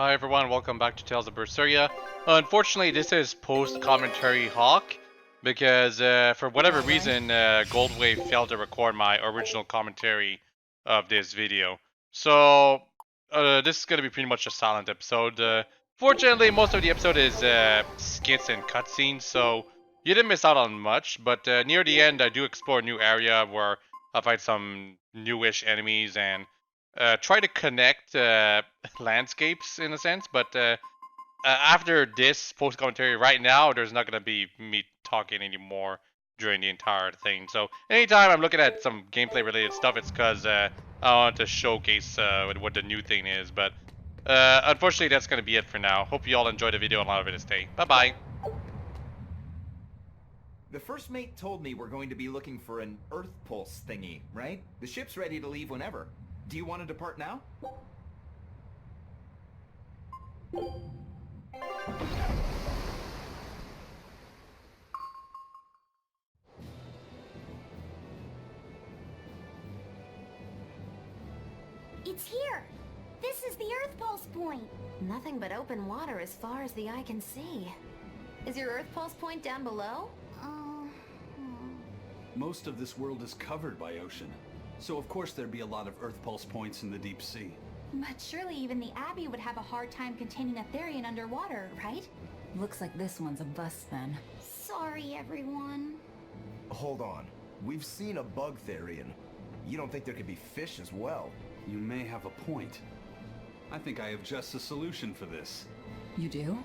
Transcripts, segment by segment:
Hi everyone, welcome back to Tales of Berseria. Unfortunately, this is post-commentary Hawk, because for whatever reason, Goldwave failed to record my original commentary of this video. So, this is going to be pretty much a silent episode. Fortunately, most of the episode is skits and cutscenes, so you didn't miss out on much, but near the end, I do explore a new area where I fight some newish enemies and try to connect landscapes in a sense, but after this post commentary right now, there's not gonna be me talking anymore during the entire thing. So anytime I'm looking at some gameplay related stuff, it's because I want to showcase what the new thing is. But unfortunately, that's gonna be it for now. Hope you all enjoyed the video and a lot of it is stay. Bye bye. The first mate told me we're going to be looking for an Earth Pulse thingy, right? The ship's ready to leave whenever. Do you want to depart now? It's here! This is the Earth Pulse point! Nothing but open water as far as the eye can see. Is your Earth Pulse point down below? Most of this world is covered by ocean, so of course there'd be a lot of Earth Pulse points in the deep sea. But surely even the Abbey would have a hard time containing a Therian underwater, right? Looks like this one's a bust then. Sorry, everyone. Hold on. We've seen a bug Therian. You don't think there could be fish as well? You may have a point. I think I have just a solution for this. You do?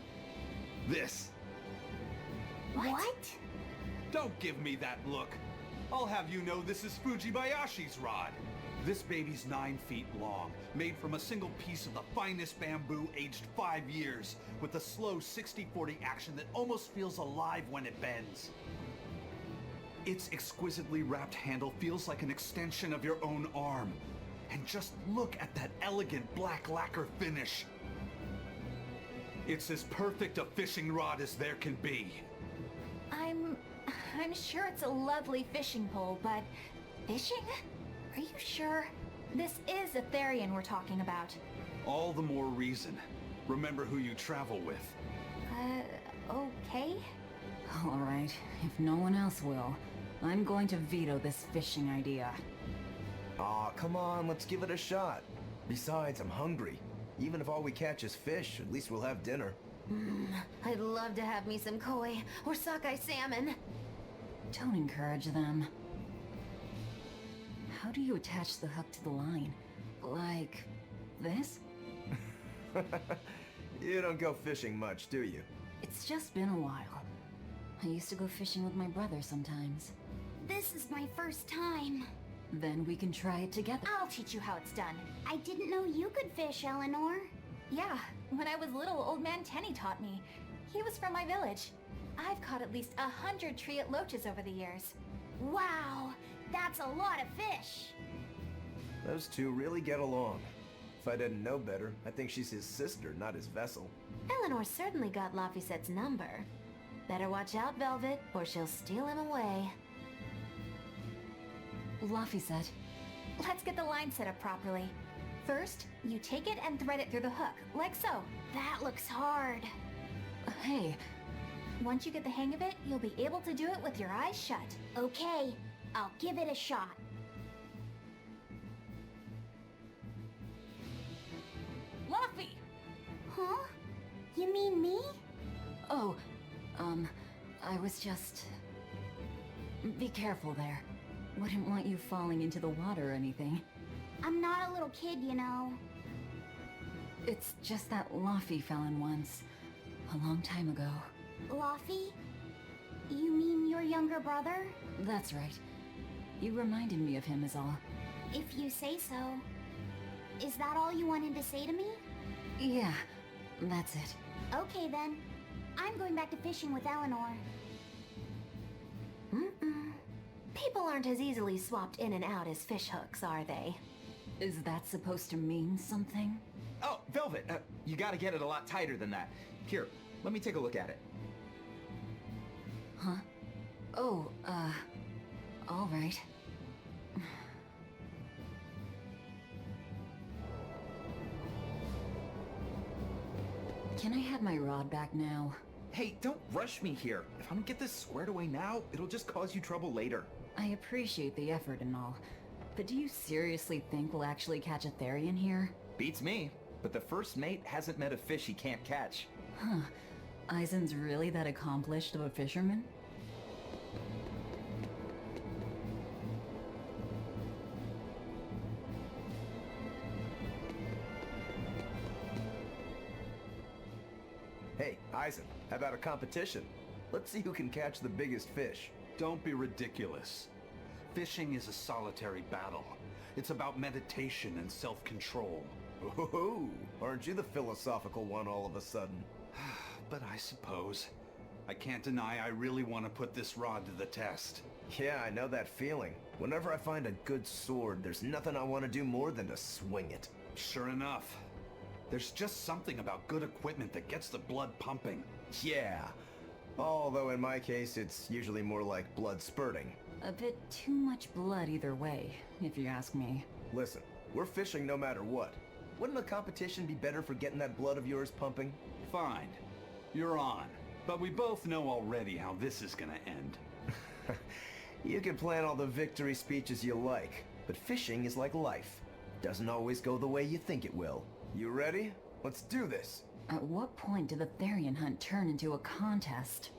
This! What? Don't give me that look! I'll have you know this is Fujibayashi's rod! This baby's 9 feet long, made from a single piece of the finest bamboo aged 5 years, with a slow 60-40 action that almost feels alive when it bends. Its exquisitely wrapped handle feels like an extension of your own arm. And just look at that elegant black lacquer finish. It's as perfect a fishing rod as there can be. I'm sure it's a lovely fishing pole, but fishing? Are you sure? This is a Therian we're talking about. All the more reason. Remember who you travel with. Okay? All right, if no one else will, I'm going to veto this fishing idea. Aw, come on, let's give it a shot. Besides, I'm hungry. Even if all we catch is fish, at least we'll have dinner. I'd love to have me some koi or sockeye salmon. Don't encourage them. How do you attach the hook to the line? Like this? You don't go fishing much, do you? It's just been a while. I used to go fishing with my brother sometimes. This is my first time. Then we can try it together. I'll teach you how it's done. I didn't know you could fish, Eleanor. Yeah, when I was little, old man Tenny taught me. He was from my village. I've caught at least 100 triot loaches over the years. Wow, that's a lot of fish. Those two really get along. If I didn't know better, I think she's his sister, not his vessel. Eleanor certainly got Lafisette's number. Better watch out, Velvet, or she'll steal him away. Lafisette. Let's get the line set up properly. First, you take it and thread it through the hook, like so. That looks hard. Hey. Once you get the hang of it, you'll be able to do it with your eyes shut. Okay, I'll give it a shot. Laffy! Huh? You mean me? Oh, I was just... Be careful there. Wouldn't want you falling into the water or anything. I'm not a little kid, you know. It's just that Laffy fell in once. A long time ago. Laffy? You mean your younger brother? That's right. You reminded me of him is all. If you say so. Is that all you wanted to say to me? Yeah, that's it. Okay then. I'm going back to fishing with Eleanor. People aren't as easily swapped in and out as fish hooks, are they? Is that supposed to mean something? Oh, Velvet, you gotta get it a lot tighter than that. Here, let me take a look at it. Huh? Oh, all right. Can I have my rod back now? Hey, don't rush me here. If I don't get this squared away now, it'll just cause you trouble later. I appreciate the effort and all, but do you seriously think we'll actually catch a Therian here? Beats me. But the first mate hasn't met a fish he can't catch. Huh. Eizen's really that accomplished of a fisherman? Hey, Eizen, how about a competition? Let's see who can catch the biggest fish. Don't be ridiculous. Fishing is a solitary battle. It's about meditation and self-control. Ooh, aren't you the philosophical one all of a sudden? But I suppose. I can't deny I really want to put this rod to the test. Yeah, I know that feeling. Whenever I find a good sword, there's nothing I want to do more than to swing it. Sure enough. There's just something about good equipment that gets the blood pumping. Yeah. Although in my case, it's usually more like blood spurting. A bit too much blood either way, if you ask me. Listen, we're fishing no matter what. Wouldn't a competition be better for getting that blood of yours pumping? Fine. You're on. But we both know already how this is gonna end. You can plan all the victory speeches you like, but fishing is like life. Doesn't always go the way you think it will. You ready? Let's do this. At what point did the Therian hunt turn into a contest?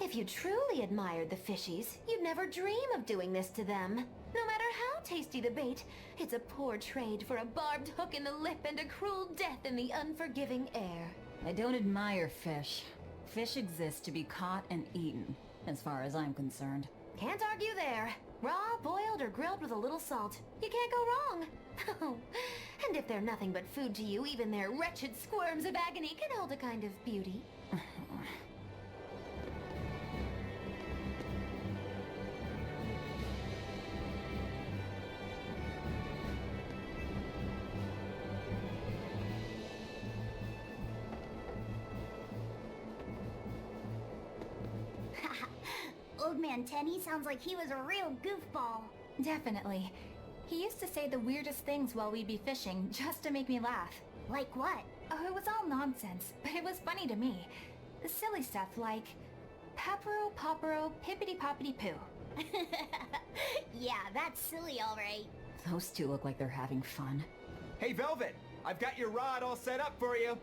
If you truly admired the fishies, you'd never dream of doing this to them. No matter how tasty the bait, it's a poor trade for a barbed hook in the lip and a cruel death in the unforgiving air. I don't admire fish. Fish exist to be caught and eaten, as far as I'm concerned. Can't argue there. Raw, boiled, or grilled with a little salt. You can't go wrong. Oh, and if they're nothing but food to you, even their wretched squirms of agony can hold a kind of beauty. Old Man Tenny sounds like he was a real goofball. Definitely. He used to say the weirdest things while we'd be fishing, just to make me laugh. Like what? Oh, it was all nonsense, but it was funny to me. Silly stuff like, Papero Popero Pippity Poppity Poo. Yeah, that's silly alright. Those two look like they're having fun. Hey, Velvet! I've got your rod all set up for you!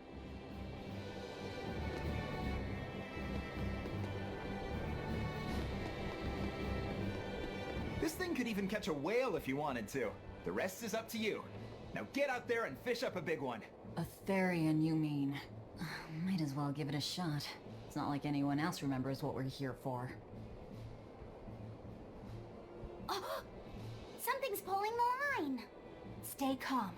This thing could even catch a whale if you wanted to. The rest is up to you. Now get out there and fish up a big one. A Therian, you mean? Might as well give it a shot. It's not like anyone else remembers what we're here for. Oh, something's pulling the line. Stay calm.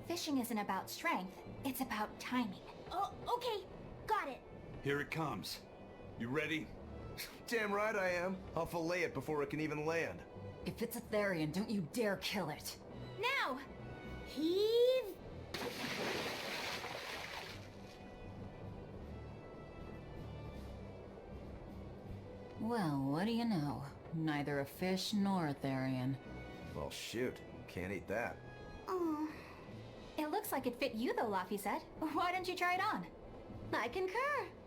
Fishing isn't about strength, it's about timing. Oh, okay. Got it. Here it comes. You ready? Damn right I am. I'll fillet it before it can even land. If it's a Therian, don't you dare kill it. Now! Heave. Well, what do you know? Neither a fish nor a Therian. Well, shoot. Can't eat that. Oh. It looks like it fit you though, Laffy said. Why don't you try it on? I concur.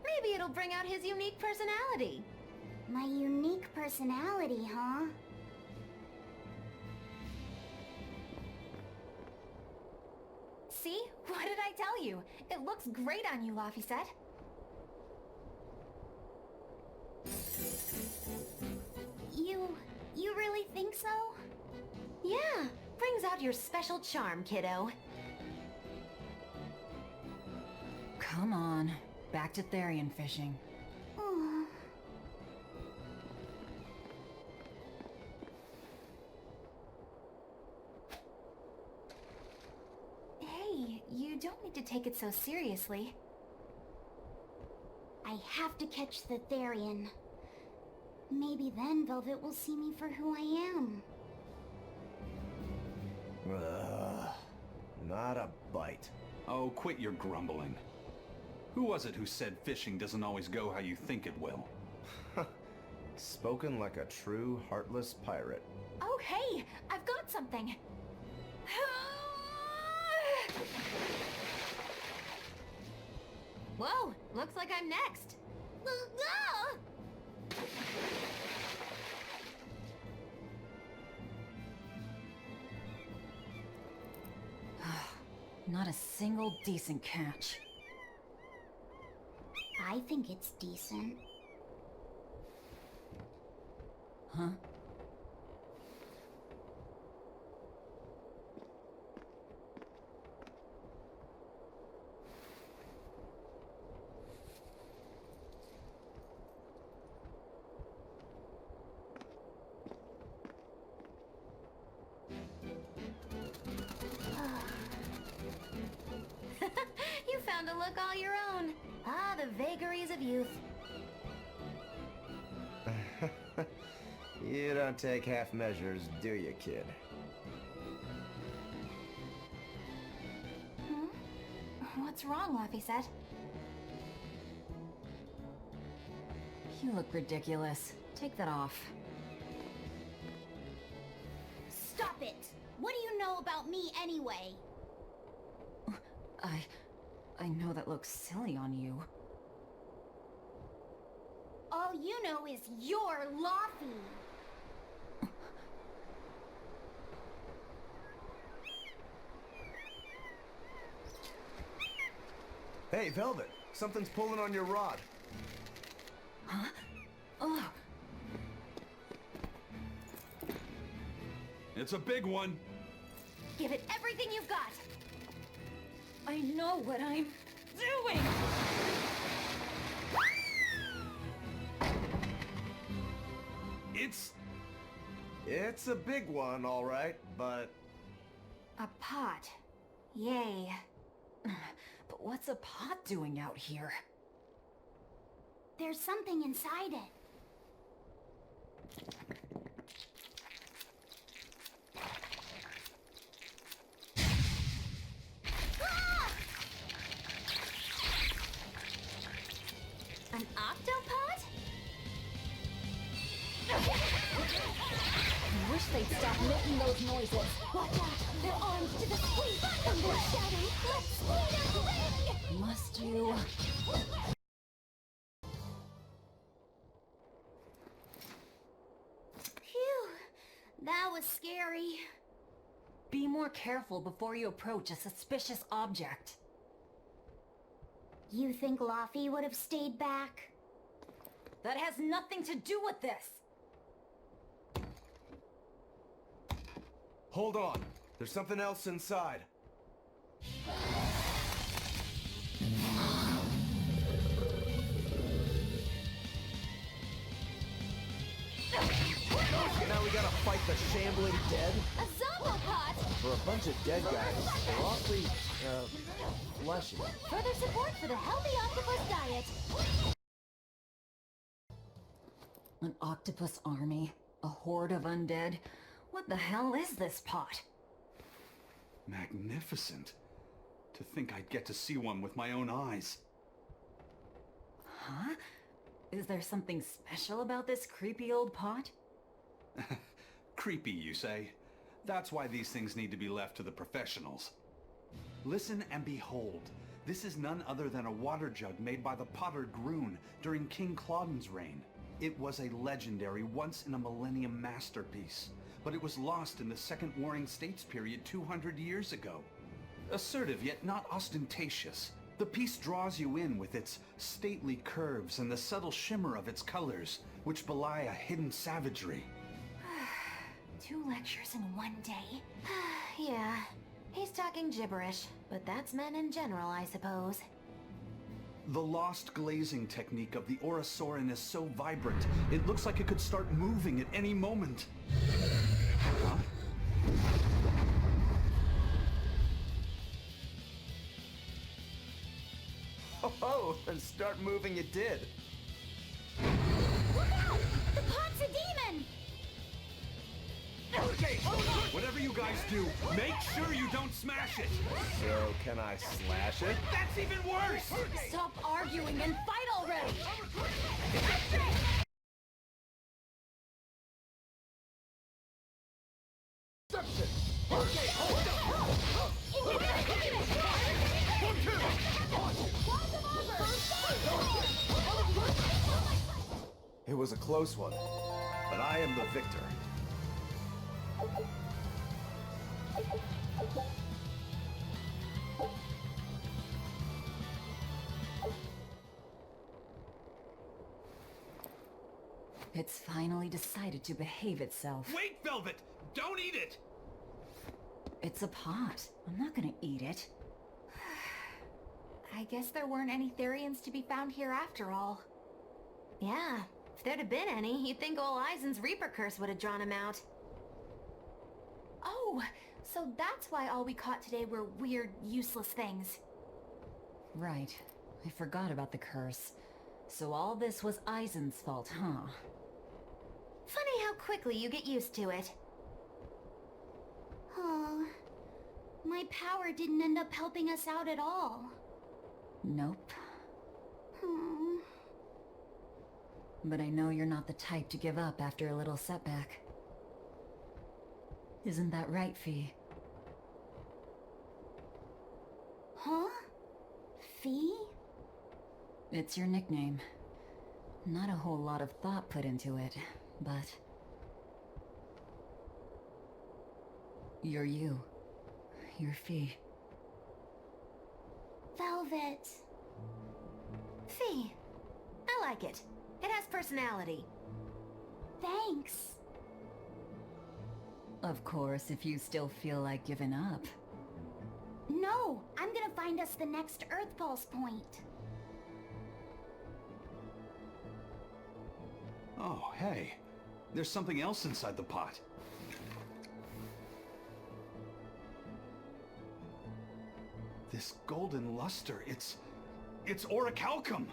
Maybe it'll bring out his unique personality. My unique personality, huh? See? What did I tell you? It looks great on you, Laffy said. You really think so? Yeah, brings out your special charm, kiddo. Come on. Back to Therian fishing. Oh. Hey, you don't need to take it so seriously. I have to catch the Therian. Maybe then Velvet will see me for who I am. Not a bite. Oh, quit your grumbling. Who was it who said fishing doesn't always go how you think it will? Spoken like a true, heartless pirate. Oh, hey! I've got something! Whoa, looks like I'm next. Not a single decent catch. I think it's decent. Huh? You found a look all your own. Ah, the vagaries of youth. You don't take half measures, do you, kid? What's wrong, Laphicet? You look ridiculous. Take that off. Stop it! What do you know about me anyway? I know that looks silly on you. All you know is you're Laffy. Hey, Velvet! Something's pulling on your rod. Huh? Oh, It's a big one. Give it everything you've got. I know what I'm doing! It's a big one, all right, but... A pot. Yay. But what's a pot doing out here? There's something inside it. An octopod? I wish they'd stop making those noises. Watch out! They're armed to the squeak! And they're shouting, "Let's split a ring!" Must you? Phew! That was scary. Be more careful before you approach a suspicious object. You think Laffy would have stayed back? That has nothing to do with this! Hold on. There's something else inside. Now we gotta fight the shambling dead? A zombopod! For a bunch of dead guys, they're awfully, fleshy. Further support for the healthy octopus diet. An octopus army? A horde of undead? What the hell is this pot? Magnificent. To think I'd get to see one with my own eyes. Huh? Is there something special about this creepy old pot? Creepy, you say? That's why these things need to be left to the professionals. Listen and behold. This is none other than a water jug made by the potter Groon during King Clauden's reign. It was a legendary, once-in-a-millennium masterpiece, but it was lost in the Second Warring States period 200 years ago. Assertive yet not ostentatious, the piece draws you in with its stately curves and the subtle shimmer of its colors, which belie a hidden savagery. 2 lectures in one day? Yeah, he's talking gibberish, but that's men in general, I suppose. The lost glazing technique of the Orosaurin is so vibrant, it looks like it could start moving at any moment. Huh? Oh, and start moving it did. Look out! The Hawke's a demon! Okay, whatever you guys do, make sure you don't smash it. So, can I slash it? That's even worse. Stop arguing and fight already! It was a close one, but I am the victor. It's finally decided to behave itself. Wait, Velvet! Don't eat it! It's a pot. I'm not gonna eat it. I guess there weren't any Therians to be found here after all. Yeah, if there'd have been any, you'd think old Eizen's Reaper curse would have drawn him out. Oh, so that's why all we caught today were weird, useless things. Right. I forgot about the curse. So all this was Eizen's fault, huh? Funny how quickly you get used to it. Oh, my power didn't end up helping us out at all. Nope. Hmm. But I know you're not the type to give up after a little setback. Isn't that right, Fee? Huh? Fee? It's your nickname. Not a whole lot of thought put into it, but... You're you. You're Fee. Velvet. Fee. I like it. It has personality. Thanks. Of course, if you still feel like giving up. No, I'm gonna find us the next Earth Pulse point. Oh, hey. There's something else inside the pot. This golden luster, it's orichalcum!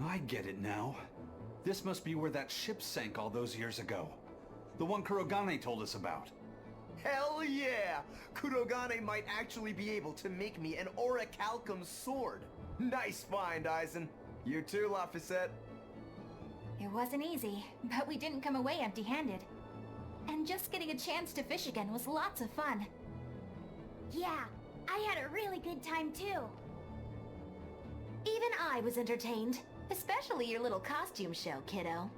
I get it now. This must be where that ship sank all those years ago. The one Kurogane told us about. Hell yeah! Kurogane might actually be able to make me an orichalcum sword. Nice find, Eizen. You too, Laphicet. It wasn't easy, but we didn't come away empty-handed. And just getting a chance to fish again was lots of fun. Yeah, I had a really good time too. Even I was entertained. Especially your little costume show, kiddo.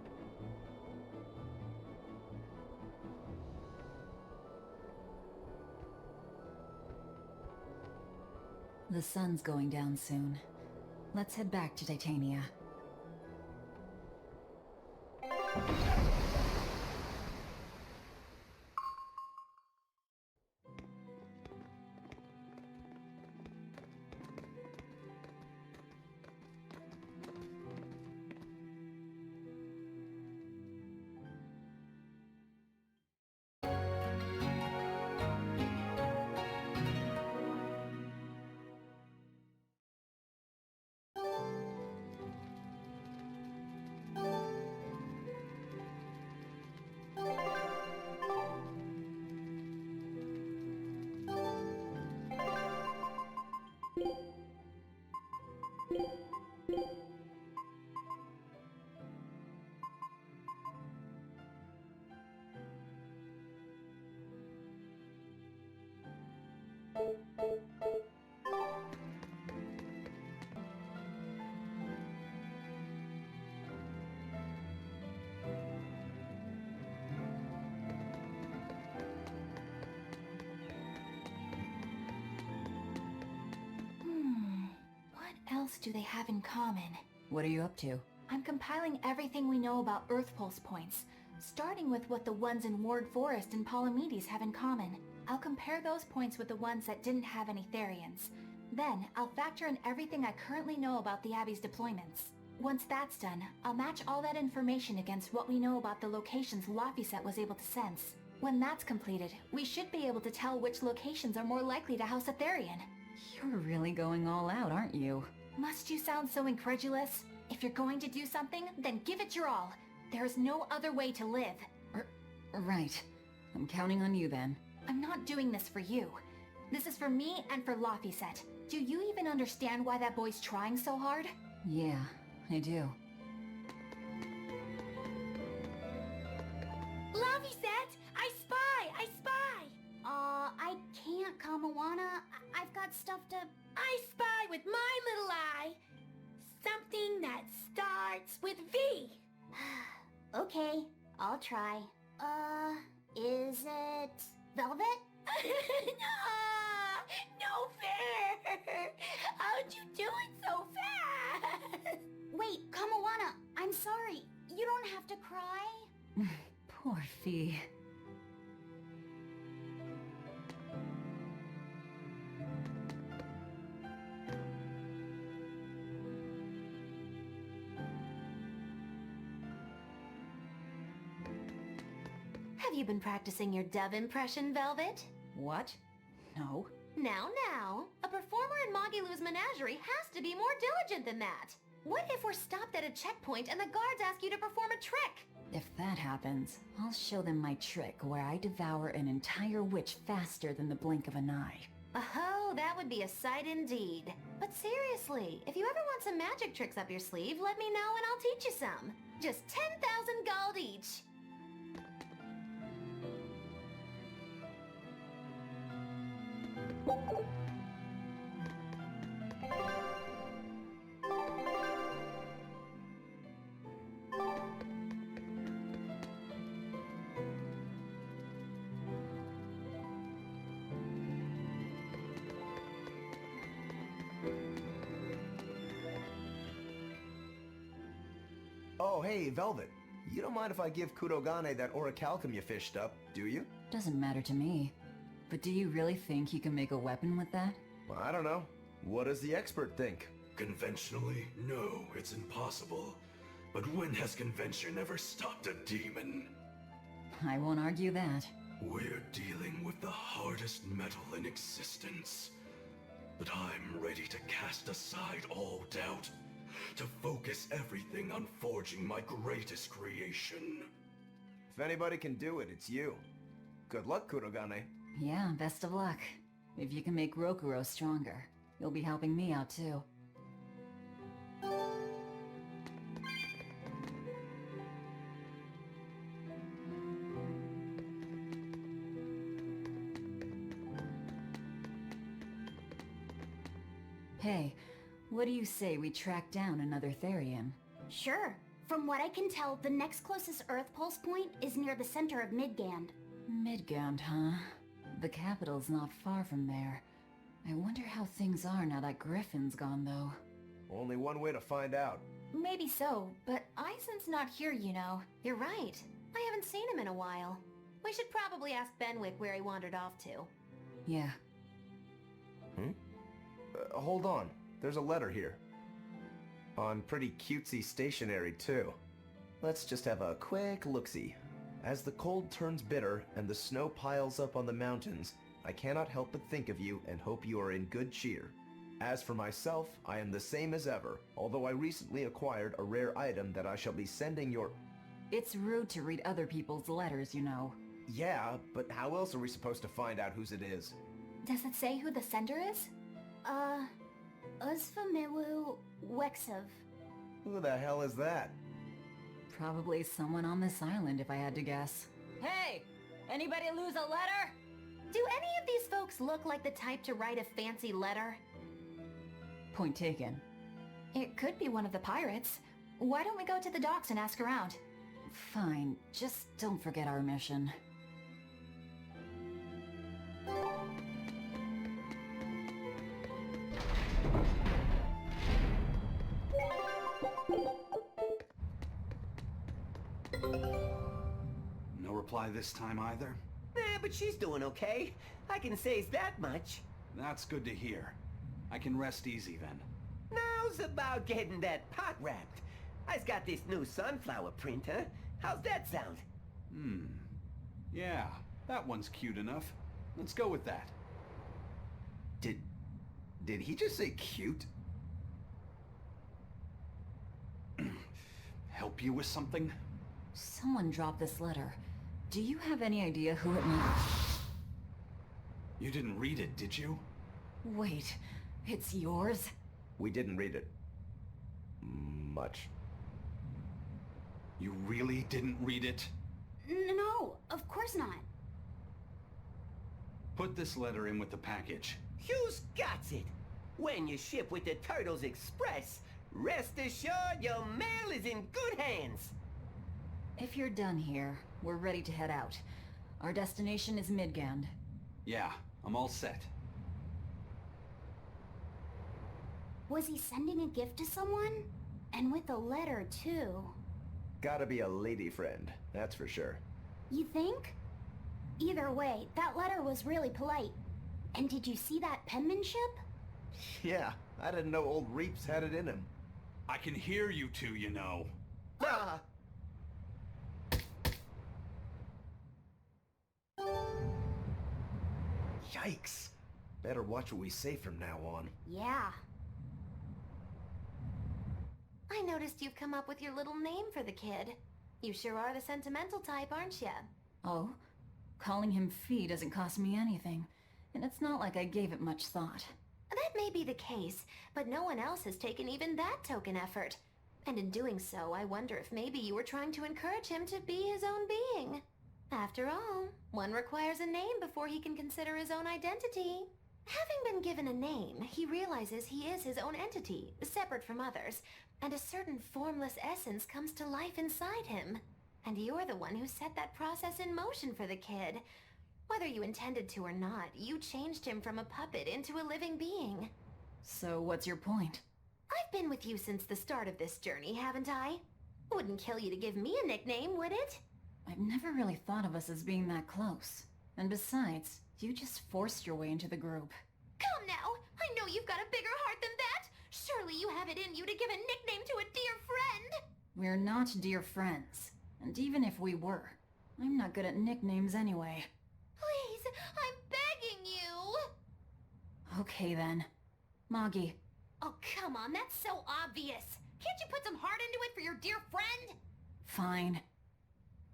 The sun's going down soon. Let's head back to Titania. What else do they have in common? What are you up to? I'm compiling everything we know about Earth Pulse points, starting with what the ones in Ward Forest and Palamedes have in common. I'll compare those points with the ones that didn't have any Therians. Then, I'll factor in everything I currently know about the Abbey's deployments. Once that's done, I'll match all that information against what we know about the locations Laphicet was able to sense. When that's completed, we should be able to tell which locations are more likely to house a Therian. You're really going all out, aren't you? Must you sound so incredulous? If you're going to do something, then give it your all. There is no other way to live. Right. I'm counting on you then. I'm not doing this for you. This is for me and for Laphicet. Do you even understand why that boy's trying so hard? Yeah, I do. Laphicet! I spy! I spy! I can't, Kamawana. I've got stuff to... I spy with my little eye. Something that starts with V. Okay, I'll try. Is it... Velvet? No fair! How'd you do it so fast? Wait, Kamawana, I'm sorry. You don't have to cry. Poor Fee. Have you been practicing your dove impression, Velvet? What? No. Now, a performer in Magilou's menagerie has to be more diligent than that. What if we're stopped at a checkpoint and the guards ask you to perform a trick? If that happens, I'll show them my trick where I devour an entire witch faster than the blink of an eye. Oh, that would be a sight indeed. But seriously, if you ever want some magic tricks up your sleeve, let me know and I'll teach you some. Just 10,000 gold each. Oh, hey, Velvet. You don't mind if I give Kurogane that orichalcum you fished up, do you? Doesn't matter to me. But do you really think you can make a weapon with that? Well, I don't know. What does the expert think? Conventionally, no, it's impossible. But when has convention ever stopped a demon? I won't argue that. We're dealing with the hardest metal in existence. But I'm ready to cast aside all doubt, to focus everything on forging my greatest creation. If anybody can do it, it's you. Good luck, Kurogane. Yeah, best of luck. If you can make Rokuro stronger, you'll be helping me out too. Hey, what do you say we track down another Therian? Sure. From what I can tell, the next closest Earth Pulse point is near the center of Midgand. Midgand, huh? The capital's not far from there. I wonder how things are now that Griffin's gone, though. Only one way to find out. Maybe so, but Eizen's not here, you know. You're right. I haven't seen him in a while. We should probably ask Benwick where he wandered off to. Yeah. Hold on. There's a letter here. On pretty cutesy stationery, too. Let's just have a quick look-see. As the cold turns bitter and the snow piles up on the mountains, I cannot help but think of you and hope you are in good cheer. As for myself, I am the same as ever, although I recently acquired a rare item that I shall be sending your... It's rude to read other people's letters, you know. Yeah, but how else are we supposed to find out whose it is? Does it say who the sender is? Uzfamilu Wexov. Who the hell is that? Probably someone on this island, if I had to guess. Hey! Anybody lose a letter? Do any of these folks look like the type to write a fancy letter? Point taken. It could be one of the pirates. Why don't we go to the docks and ask around? Fine, just don't forget our mission. No reply this time either? But she's doing okay. I can say that much. That's good to hear. I can rest easy then. Now's about getting that pot wrapped. I's got this new sunflower printer. How's that sound? Yeah, that one's cute enough. Let's go with that. Did he just say cute? Help you with something? Someone dropped this letter. Do you have any idea who it might... You didn't read it, did you? Wait, it's yours? We didn't read it. Much. You really didn't read it? No, of course not. Put this letter in with the package. Who's got it? When you ship with the Turtles Express, rest assured your mail is in good hands. If you're done here, we're ready to head out. Our destination is Midgand. Yeah, I'm all set. Was he sending a gift to someone? And with a letter, too. Gotta be a lady friend, that's for sure. You think? Either way, that letter was really polite. And did you see that penmanship? Yeah, I didn't know old Reeps had it in him. I can hear you two, you know. Ah! Yikes. Better watch what we say from now on. Yeah. I noticed you've come up with your little name for the kid. You sure are the sentimental type, aren't ya? Oh? Calling him Fee doesn't cost me anything. And it's not like I gave it much thought. That may be the case, but no one else has taken even that token effort. And in doing so, I wonder if maybe you were trying to encourage him to be his own being. After all, one requires a name before he can consider his own identity. Having been given a name, he realizes he is his own entity, separate from others, and a certain formless essence comes to life inside him. And you're the one who set that process in motion for the kid. Whether you intended to or not, you changed him from a puppet into a living being. So what's your point? I've been with you since the start of this journey, haven't I? Wouldn't kill you to give me a nickname, would it? I've never really thought of us as being that close. And besides, you just forced your way into the group. Come now! I know you've got a bigger heart than that! Surely you have it in you to give a nickname to a dear friend! We're not dear friends. And even if we were, I'm not good at nicknames anyway. Please, I'm begging you! Okay then. Moggy. Oh, come on, that's so obvious! Can't you put some heart into it for your dear friend? Fine.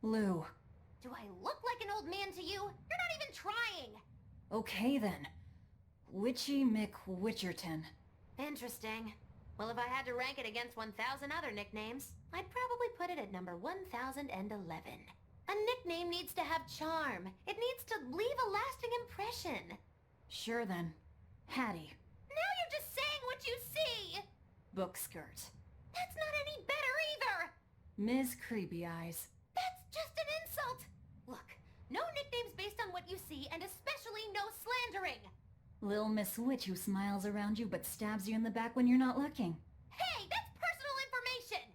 Lou. Do I look like an old man to you? You're not even trying! Okay then. Witchy McWitcherton. Interesting. Well, if I had to rank it against 1,000 other nicknames, I'd probably put it at number 1011. A nickname needs to have charm. It needs to leave a lasting impression. Sure then. Hattie. Now you're just saying what you see! Book skirt. That's not any better either! Ms. Creepy Eyes. That's just an insult! Look, no nicknames based on what you see, and especially no slandering! Lil Miss Witch who smiles around you but stabs you in the back when you're not looking. Hey, that's personal information!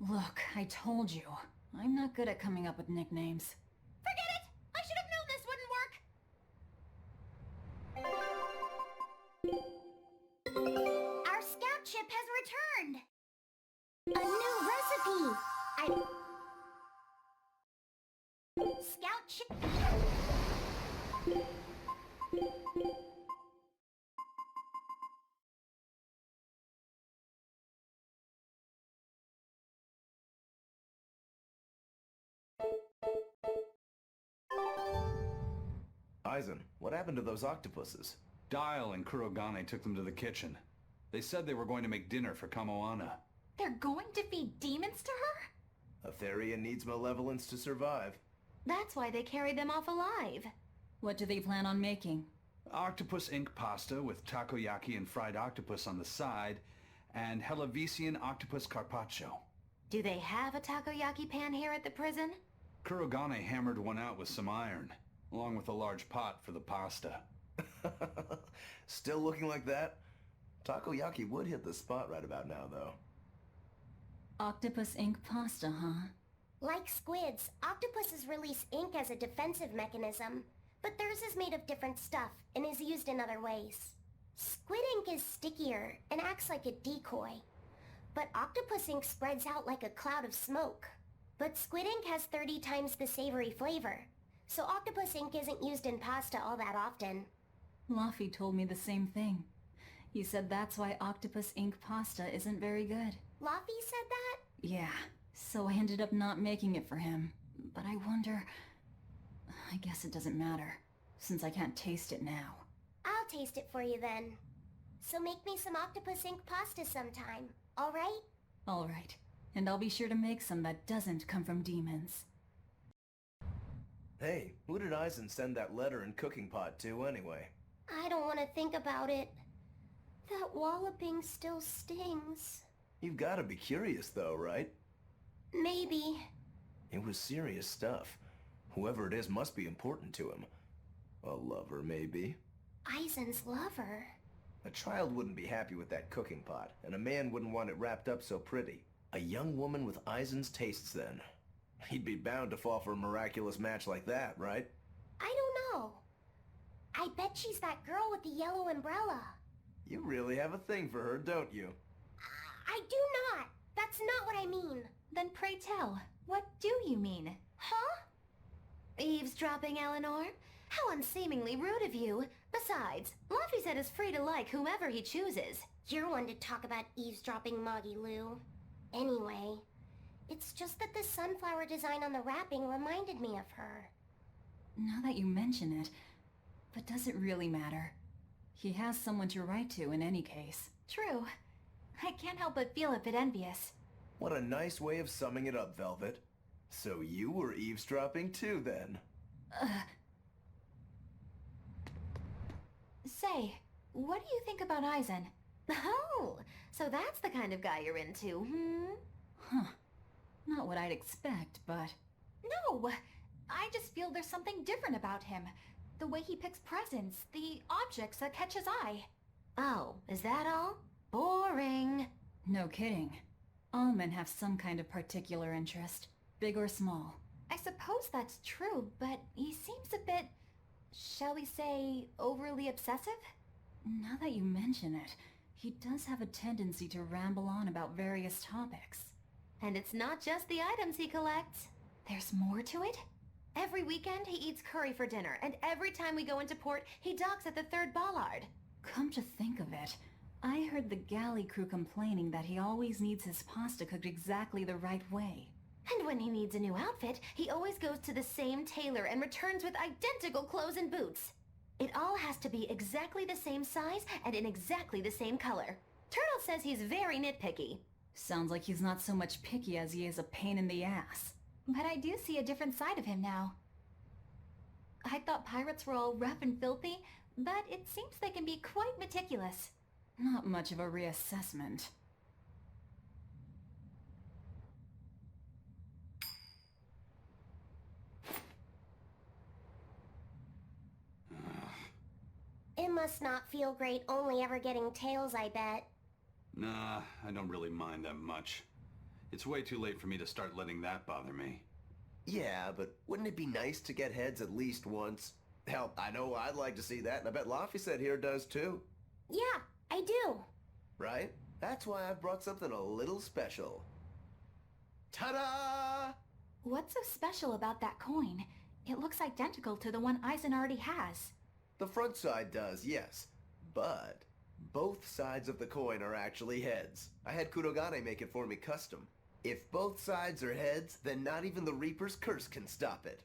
Look, I told you. I'm not good at coming up with nicknames. Forget it! I should have known this wouldn't work! Our scout ship has returned! A new recipe! Scout ship... Eizen, what happened to those octopuses? Dial and Kurogane took them to the kitchen. They said they were going to make dinner for Kamoana. They're going to feed demons to her? A Therian needs malevolence to survive. That's why they carried them off alive. What do they plan on making? Octopus ink pasta with takoyaki and fried octopus on the side, and Hellavisian octopus carpaccio. Do they have a takoyaki pan here at the prison? Kurogane hammered one out with some iron, along with a large pot for the pasta. Still looking like that? Takoyaki would hit the spot right about now, though. Octopus ink pasta, huh? Like squids, octopuses release ink as a defensive mechanism, but theirs is made of different stuff and is used in other ways. Squid ink is stickier and acts like a decoy, but octopus ink spreads out like a cloud of smoke. But squid ink has 30 times the savory flavor, so octopus ink isn't used in pasta all that often. Laffy told me the same thing. He said that's why octopus ink pasta isn't very good. Laffy said that? Yeah, So I ended up not making it for him. But I wonder... I guess it doesn't matter, since I can't taste it now. I'll taste it for you then. So make me some octopus ink pasta sometime, alright? Alright. And I'll be sure to make some that doesn't come from demons. Hey, who did Eizen send that letter and cooking pot to anyway? I don't want to think about it. That walloping still stings. You've gotta be curious though, right? Maybe. It was serious stuff. Whoever it is must be important to him. A lover, maybe? Eizen's lover. A child wouldn't be happy with that cooking pot, and a man wouldn't want it wrapped up so pretty. A young woman with Eizen's tastes, then. He'd be bound to fall for a miraculous match like that, right? I don't know. I bet she's that girl with the yellow umbrella. You really have a thing for her, don't you? I do not. That's not what I mean. Then pray tell, what do you mean? Huh? Eavesdropping, Eleanor? How unseemingly rude of you. Besides, Luffy said is free to like whomever he chooses. You're one to talk about eavesdropping, Moggy Lou. Anyway, it's just that the sunflower design on the wrapping reminded me of her. Now that you mention it, but does it really matter? He has someone to write to in any case. True. I can't help but feel a bit envious. What a nice way of summing it up, Velvet. So you were eavesdropping too, then? Say, what do you think about Eizen? Oh, so that's the kind of guy you're into, hmm? Huh. Not what I'd expect, but... No! I just feel there's something different about him. The way he picks presents, the objects that catch his eye. Oh, is that all? Boring. No kidding. All men have some kind of particular interest, big or small. I suppose that's true, but he seems a bit, shall we say, overly obsessive? Now that you mention it, he does have a tendency to ramble on about various topics. And it's not just the items he collects. There's more to it? Every weekend he eats curry for dinner, and every time we go into port, he docks at the third bollard. Come to think of it, I heard the galley crew complaining that he always needs his pasta cooked exactly the right way. And when he needs a new outfit, he always goes to the same tailor and returns with identical clothes and boots. It all has to be exactly the same size and in exactly the same color. Turtle says he's very nitpicky. Sounds like he's not so much picky as he is a pain in the ass. But I do see a different side of him now. I thought pirates were all rough and filthy, but it seems they can be quite meticulous. Not much of a reassessment. It must not feel great only ever getting tails, I bet. Nah, I don't really mind that much. It's way too late for me to start letting that bother me. Yeah, but wouldn't it be nice to get heads at least once? Hell, I know I'd like to see that, and I bet Laphicet here does too. Yeah, I do. Right? That's why I brought something a little special. Ta-da! What's so special about that coin? It looks identical to the one Eizen already has. The front side does, yes. But both sides of the coin are actually heads. I had Kurogane make it for me custom. If both sides are heads, then not even the Reaper's curse can stop it.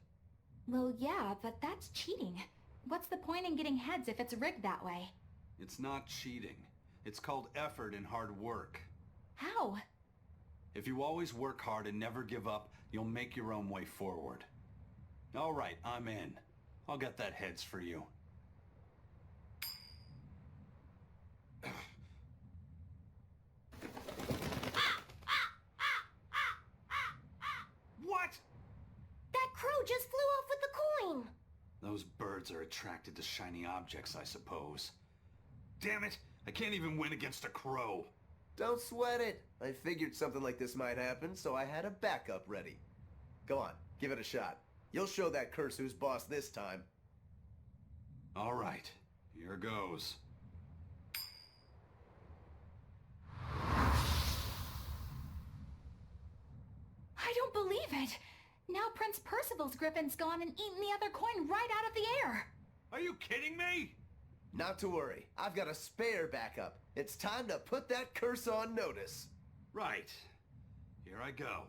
Well, yeah, but that's cheating. What's the point in getting heads if it's rigged that way? It's not cheating. It's called effort and hard work. How? If you always work hard and never give up, you'll make your own way forward. All right, I'm in. I'll get that heads for you. What? That crow just flew off with the coin! Those birds are attracted to shiny objects, I suppose. Damn it! I can't even win against a crow. Don't sweat it. I figured something like this might happen, so I had a backup ready. Go on, give it a shot. You'll show that curse who's boss this time. All right, here goes. I don't believe it! Now Prince Percival's griffin's gone and eaten the other coin right out of the air! Are you kidding me? Not to worry, I've got a spare backup. It's time to put that curse on notice. Right. Here I go.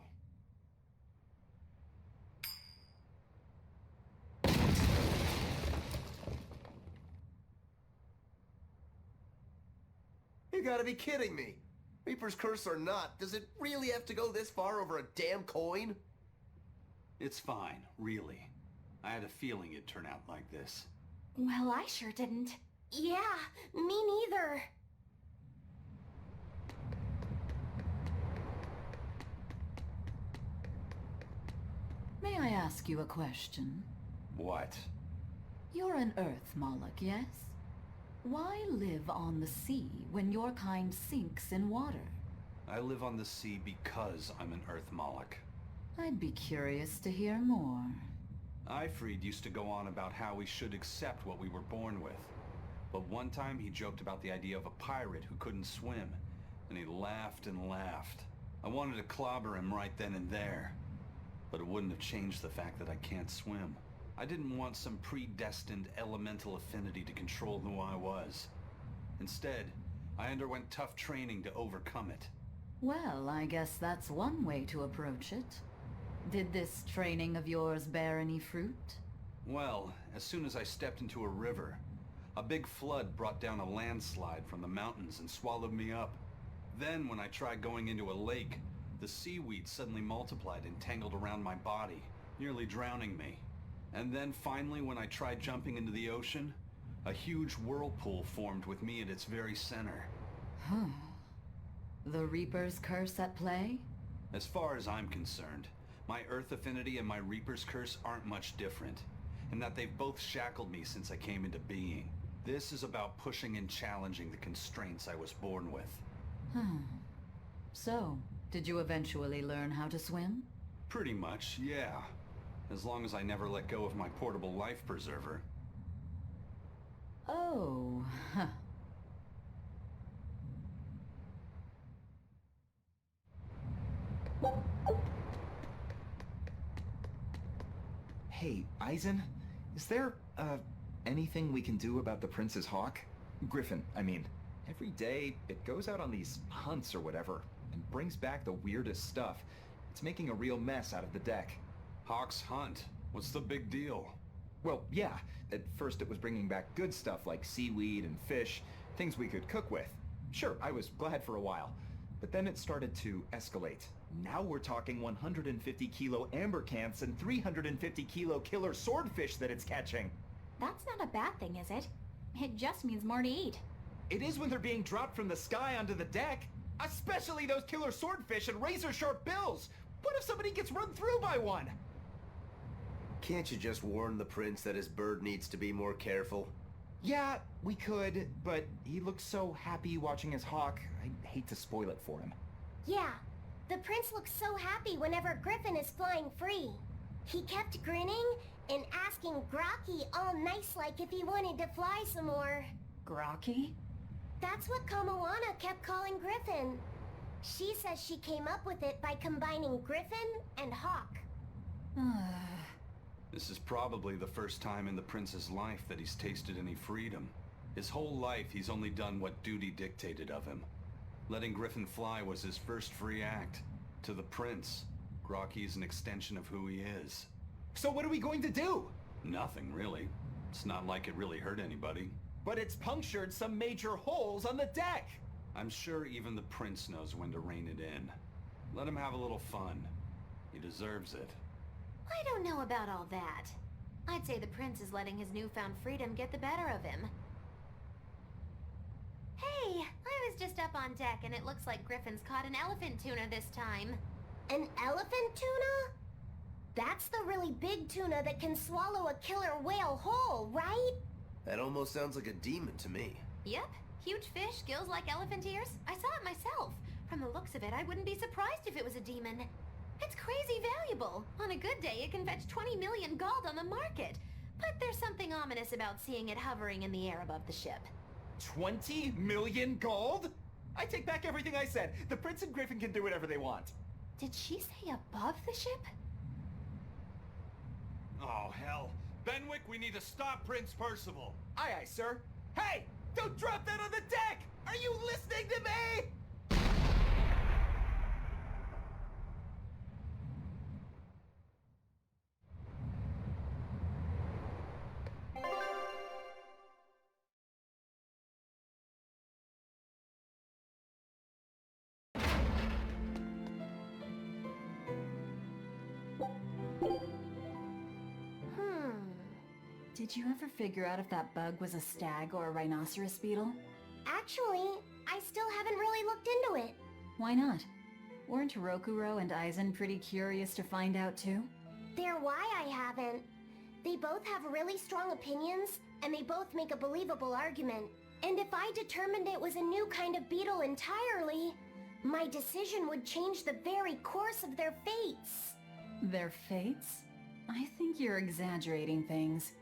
gotta be kidding me. Reaper's Curse or not, does it really have to go this far over a damn coin? It's fine, really. I had a feeling it'd turn out like this. Well, I sure didn't. Yeah, me neither. May I ask you a question? What? You're an Earth Moloch, yes? Why live on the sea when your kind sinks in water? I live on the sea because I'm an Earth Moloch. I'd be curious to hear more. Ifrid used to go on about how we should accept what we were born with. But one time he joked about the idea of a pirate who couldn't swim, and he laughed and laughed. I wanted to clobber him right then and there, but it wouldn't have changed the fact that I can't swim. I didn't want some predestined elemental affinity to control who I was. Instead, I underwent tough training to overcome it. Well, I guess that's one way to approach it. Did this training of yours bear any fruit? Well, as soon as I stepped into a river, a big flood brought down a landslide from the mountains and swallowed me up. Then, when I tried going into a lake, the seaweed suddenly multiplied and tangled around my body, nearly drowning me. And then finally, when I tried jumping into the ocean, a huge whirlpool formed with me at its very center. Huh. The Reaper's Curse at play? As far as I'm concerned, my Earth Affinity and my Reaper's Curse aren't much different, in that they've both shackled me since I came into being. This is about pushing and challenging the constraints I was born with. So, did you eventually learn how to swim? Pretty much, yeah. As long as I never let go of my portable life preserver. Oh, huh. Hey, Eizen, is there, anything we can do about the Prince's hawk? Griffin, I mean. Every day, it goes out on these hunts or whatever, and brings back the weirdest stuff. It's making a real mess out of the deck. Hawk's hunt? What's the big deal? Well, yeah. At first it was bringing back good stuff like seaweed and fish, things we could cook with. Sure, I was glad for a while. But then it started to escalate. Now we're talking 150 kilo amber cants and 350 kilo killer swordfish that it's catching. That's not a bad thing, is it? It just means more to eat. It is when they're being dropped from the sky onto the deck. Especially those killer swordfish and razor-sharp bills. What if somebody gets run through by one? Can't you just warn the prince that his bird needs to be more careful? Yeah, we could, but he looks so happy watching his hawk. I hate to spoil it for him. Yeah, the prince looks so happy whenever Griffin is flying free. He kept grinning and asking Grocky all nice-like if he wanted to fly some more. Grocky? That's what Kamawana kept calling Griffin. She says she came up with it by combining Griffin and Hawk. This is probably the first time in the prince's life that he's tasted any freedom. His whole life he's only done what duty dictated of him. Letting Griffin fly was his first free act. To the prince, Grocky's an extension of who he is. So what are we going to do? Nothing, really. It's not like it really hurt anybody. But it's punctured some major holes on the deck! I'm sure even the prince knows when to rein it in. Let him have a little fun. He deserves it. I don't know about all that. I'd say the prince is letting his newfound freedom get the better of him. Hey, I was just up on deck and it looks like Griffin's caught an elephant tuna this time. An elephant tuna? That's the really big tuna that can swallow a killer whale whole, right? That almost sounds like a demon to me. Yep, huge fish, gills like elephant ears. I saw it myself. From the looks of it, I wouldn't be surprised if it was a demon. It's crazy valuable. On a good day, it can fetch 20 million gold on the market. But there's something ominous about seeing it hovering in the air above the ship. 20 million gold? I take back everything I said. The prince and Griffin can do whatever they want. Did she say above the ship? Oh, hell. Benwick, we need to stop Prince Percival. Aye, aye, sir. Hey! Don't drop that on the deck! Are you listening to me? Did you ever figure out if that bug was a stag or a rhinoceros beetle? Actually, I still haven't really looked into it. Why not? Weren't Rokuro and Eizen pretty curious to find out too? They're why I haven't. They both have really strong opinions, and they both make a believable argument. And if I determined it was a new kind of beetle entirely, my decision would change the very course of their fates. Their fates? I think you're exaggerating things.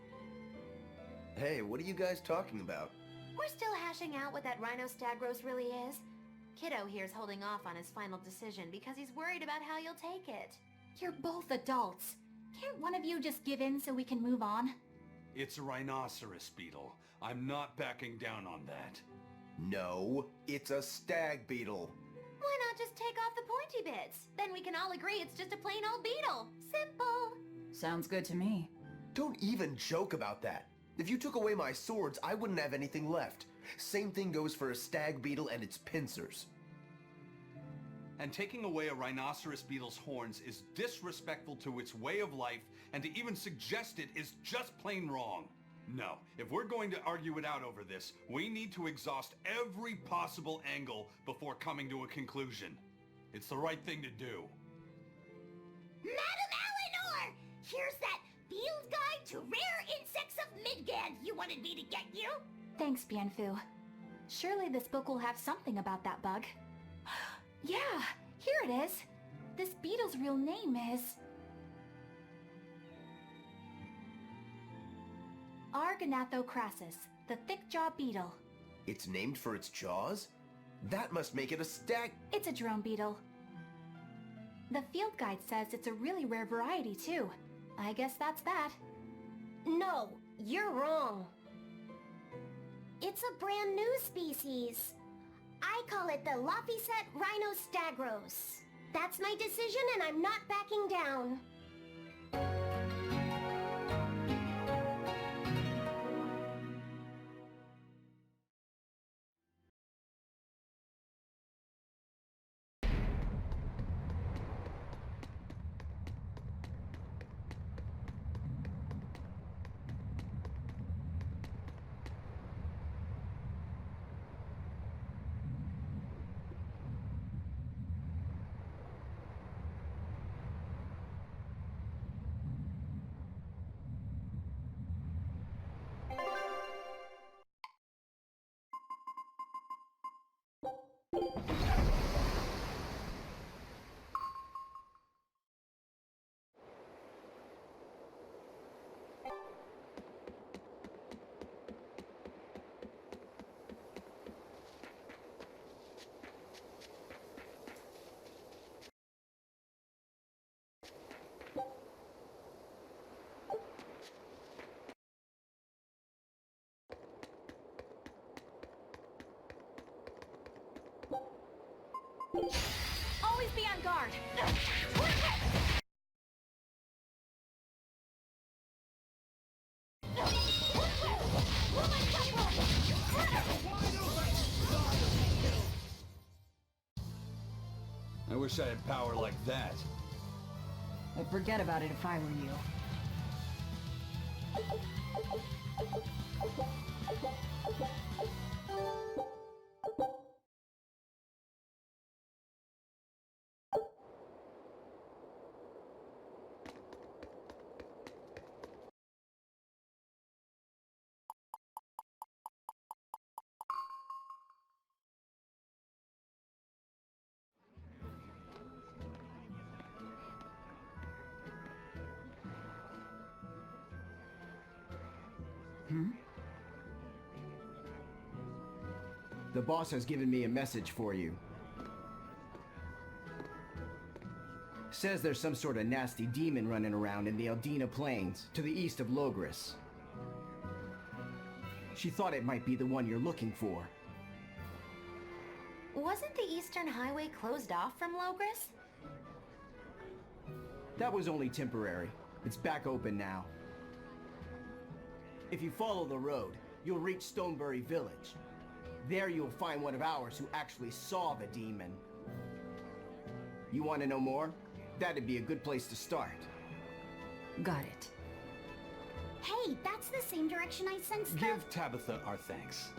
Hey, what are you guys talking about? We're still hashing out what that Rhinostagros really is. Kiddo here's holding off on his final decision because he's worried about how you'll take it. You're both adults. Can't one of you just give in so we can move on? It's a rhinoceros beetle. I'm not backing down on that. No, it's a stag beetle. Why not just take off the pointy bits? Then we can all agree it's just a plain old beetle. Simple. Sounds good to me. Don't even joke about that. If you took away my swords, I wouldn't have anything left. Same thing goes for a stag beetle and its pincers. And taking away a rhinoceros beetle's horns is disrespectful to its way of life, and to even suggest it is just plain wrong. No, if we're going to argue it out over this, we need to exhaust every possible angle before coming to a conclusion. It's the right thing to do. Madam Eleanor! Here's that field guide to rare insects of Midgard you wanted me to get you. Thanks, Bienfu. Surely this book will have something about that bug. Yeah, here it is. This beetle's real name is... Argonathocrassus, the thick-jawed beetle. It's named for its jaws? That must make it a stag... It's a drone beetle. The field guide says it's a really rare variety, too. I guess that's that. No, you're wrong. It's a brand new species. I call it the Laphicet Rhinostagros. That's my decision and I'm not backing down. Always be on guard. I wish I had power like that. I'd forget about it if I were you. The boss has given me a message for you. Says there's some sort of nasty demon running around in the Eldina Plains, to the east of Logris. She thought it might be the one you're looking for. Wasn't the Eastern Highway closed off from Logris? That was only temporary. It's back open now. If you follow the road, you'll reach Stonebury Village. There you'll find one of ours who actually saw the demon. You want to know more? That'd be a good place to start. Got it. Hey, that's the same direction I sensed the... Give Tabitha our thanks.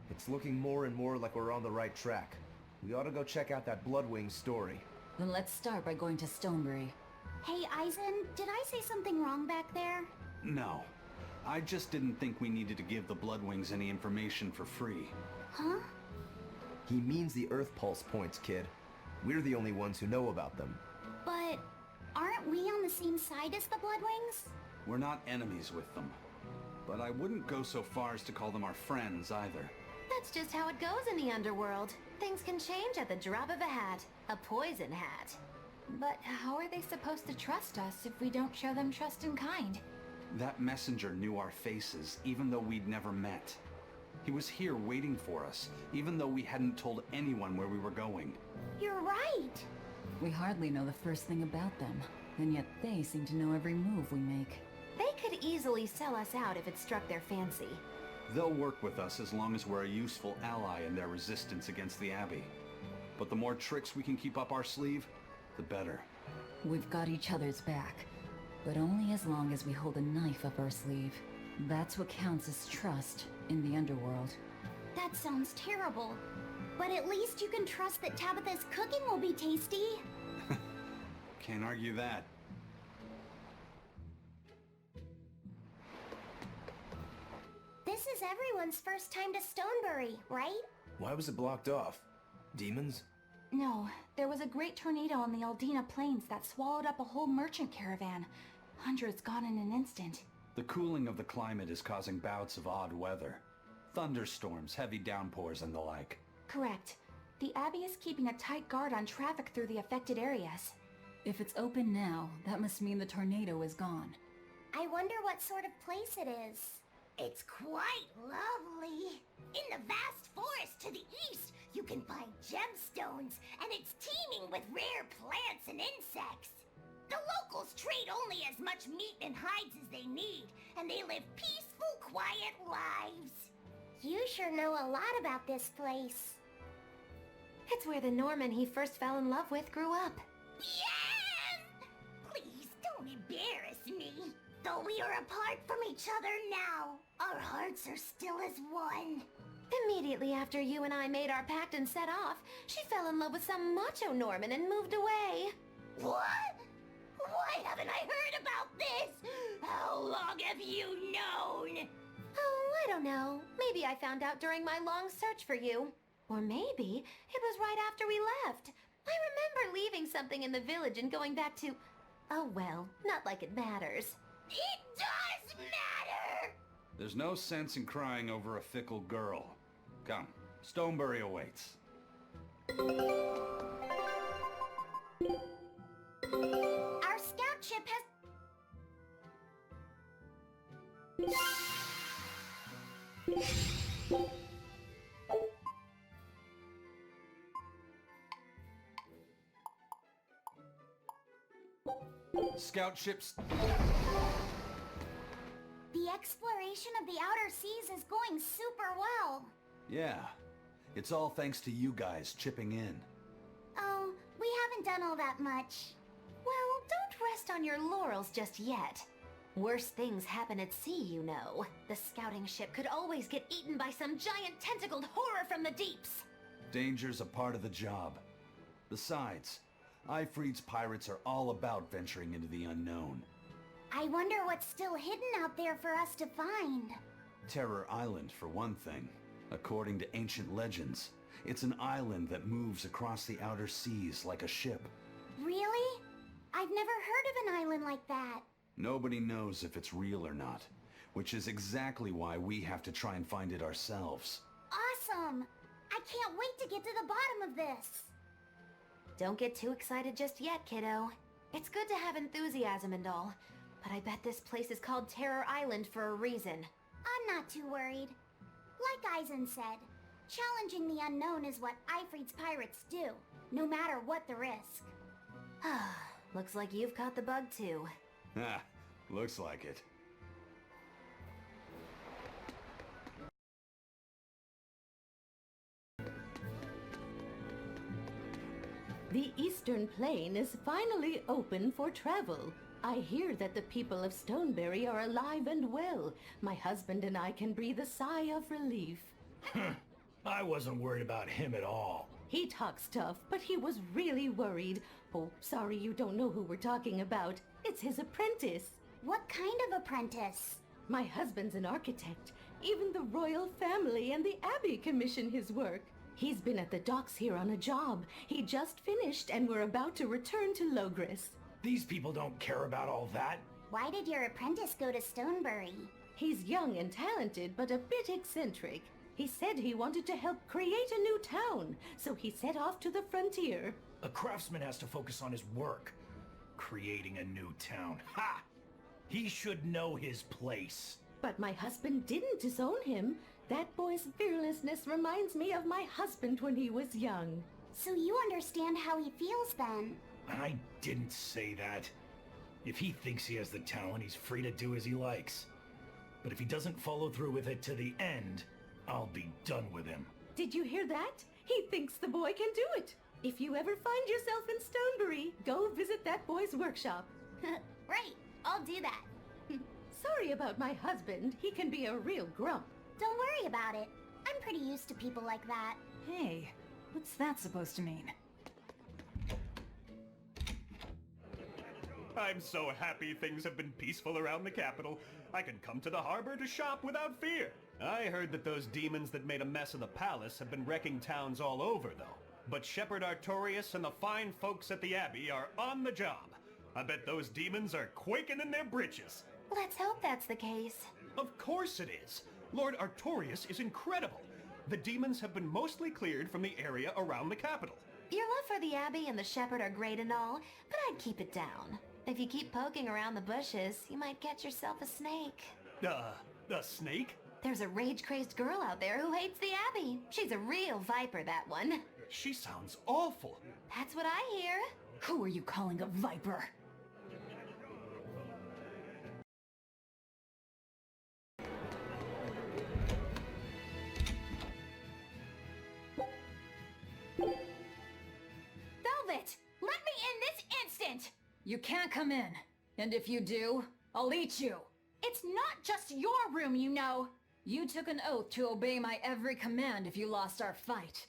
It's looking more and more like we're on the right track. We ought to go check out that Bloodwing story. Then let's start by going to Stonebury. Hey, Eizen, did I say something wrong back there? No. I just didn't think we needed to give the Bloodwings any information for free. Huh? He means the Earth Pulse points, kid. We're the only ones who know about them. But aren't we on the same side as the Bloodwings? We're not enemies with them. But I wouldn't go so far as to call them our friends either. That's just how it goes in the underworld. Things can change at the drop of a hat. A poison hat. But how are they supposed to trust us if we don't show them trust in kind? That messenger knew our faces, even though we'd never met. He was here waiting for us, even though we hadn't told anyone where we were going. You're right. We hardly know the first thing about them, and yet they seem to know every move we make. They could easily sell us out if it struck their fancy. They'll work with us as long as we're a useful ally in their resistance against the Abbey. But the more tricks we can keep up our sleeve, the better. We've got each other's back, but only as long as we hold a knife up our sleeve. That's what counts as trust in the underworld. That sounds terrible. But at least you can trust that Tabitha's cooking will be tasty. Can't argue that. This is everyone's first time to Stonebury, right? Why was it blocked off? Demons? No, there was a great tornado on the Aldina Plains that swallowed up a whole merchant caravan. Hundreds gone in an instant. The cooling of the climate is causing bouts of odd weather. Thunderstorms, heavy downpours, and the like. Correct. The Abbey is keeping a tight guard on traffic through the affected areas. If it's open now, that must mean the tornado is gone. I wonder what sort of place it is. It's quite lovely. In the vast forest to the east, you can find gemstones, and it's teeming with rare plants and insects. The locals trade only as much meat and hides as they need, and they live peaceful, quiet lives. You sure know a lot about this place. It's where the Norman he first fell in love with grew up. Yeah! Please don't embarrass me. Though we are apart from each other now, our hearts are still as one. Immediately after you and I made our pact and set off, she fell in love with some macho Norman and moved away. What? Why haven't I heard about this? How long have you known? Oh, I don't know. Maybe I found out during my long search for you. Or maybe it was right after we left. I remember leaving something in the village and going back to... Oh well, not like it matters. It does matter! There's no sense in crying over a fickle girl. Come, Stonebury awaits. Our scout ship has... Scout ships... The exploration of the outer seas is going super well. Yeah, it's all thanks to you guys chipping in. Oh, we haven't done all that much. Well, don't rest on your laurels just yet. Worse things happen at sea, you know. The scouting ship could always get eaten by some giant tentacled horror from the deeps. Danger's a part of the job. Besides, Ifrit's pirates are all about venturing into the unknown. I wonder what's still hidden out there for us to find. Terror Island, for one thing. According to ancient legends, it's an island that moves across the outer seas like a ship. Really? I've never heard of an island like that. Nobody knows if it's real or not, which is exactly why we have to try and find it ourselves. Awesome! I can't wait to get to the bottom of this. Don't get too excited just yet, kiddo. It's good to have enthusiasm and all, but I bet this place is called Terror Island for a reason. I'm not too worried. Like Eizen said, Challenging the unknown is what Ifrit's pirates do, no matter what the risk. Looks like you've caught the bug too. Ah, looks like it. The Eastern Plain is finally open for travel. I hear that the people of Stoneberry are alive and well. My husband and I can breathe a sigh of relief. I wasn't worried about him at all. He talks tough, but he was really worried. Oh, sorry you don't know who we're talking about. It's his apprentice. What kind of apprentice? My husband's an architect. Even the royal family and the Abbey commission his work. He's been at the docks here on a job. He just finished and we're about to return to Logris. These people don't care about all that. Why did your apprentice go to Stoneberry? He's young and talented, but a bit eccentric. He said he wanted to help create a new town, so he set off to the frontier. A craftsman has to focus on his work. Creating a new town. Ha! He should know his place. But my husband didn't disown him. That boy's fearlessness reminds me of my husband when he was young. So you understand how he feels then? I didn't say that. If he thinks he has the talent, he's free to do as he likes. But if he doesn't follow through with it to the end, I'll be done with him. Did you hear that? He thinks the boy can do it. If you ever find yourself in Stoneberry, go visit that boy's workshop. Right, I'll do that. Sorry about my husband. He can be a real grump. Don't worry about it. I'm pretty used to people like that. Hey, what's that supposed to mean? I'm so happy things have been peaceful around the capital. I can come to the harbor to shop without fear. I heard that those demons that made a mess of the palace have been wrecking towns all over, though. But Shepherd Artorius and the fine folks at the Abbey are on the job. I bet those demons are quaking in their britches. Let's hope that's the case. Of course it is. Lord Artorius is incredible. The demons have been mostly cleared from the area around the capital. Your love for the Abbey and the Shepherd are great and all, but I'd keep it down. If you keep poking around the bushes, you might get yourself a snake. A snake? There's a rage-crazed girl out there who hates the Abbey. She's a real viper, that one. She sounds awful. That's what I hear. Who are you calling a viper? Velvet! Let me in this instant! You can't come in. And if you do, I'll eat you. It's not just your room, you know. You took an oath to obey my every command if you lost our fight.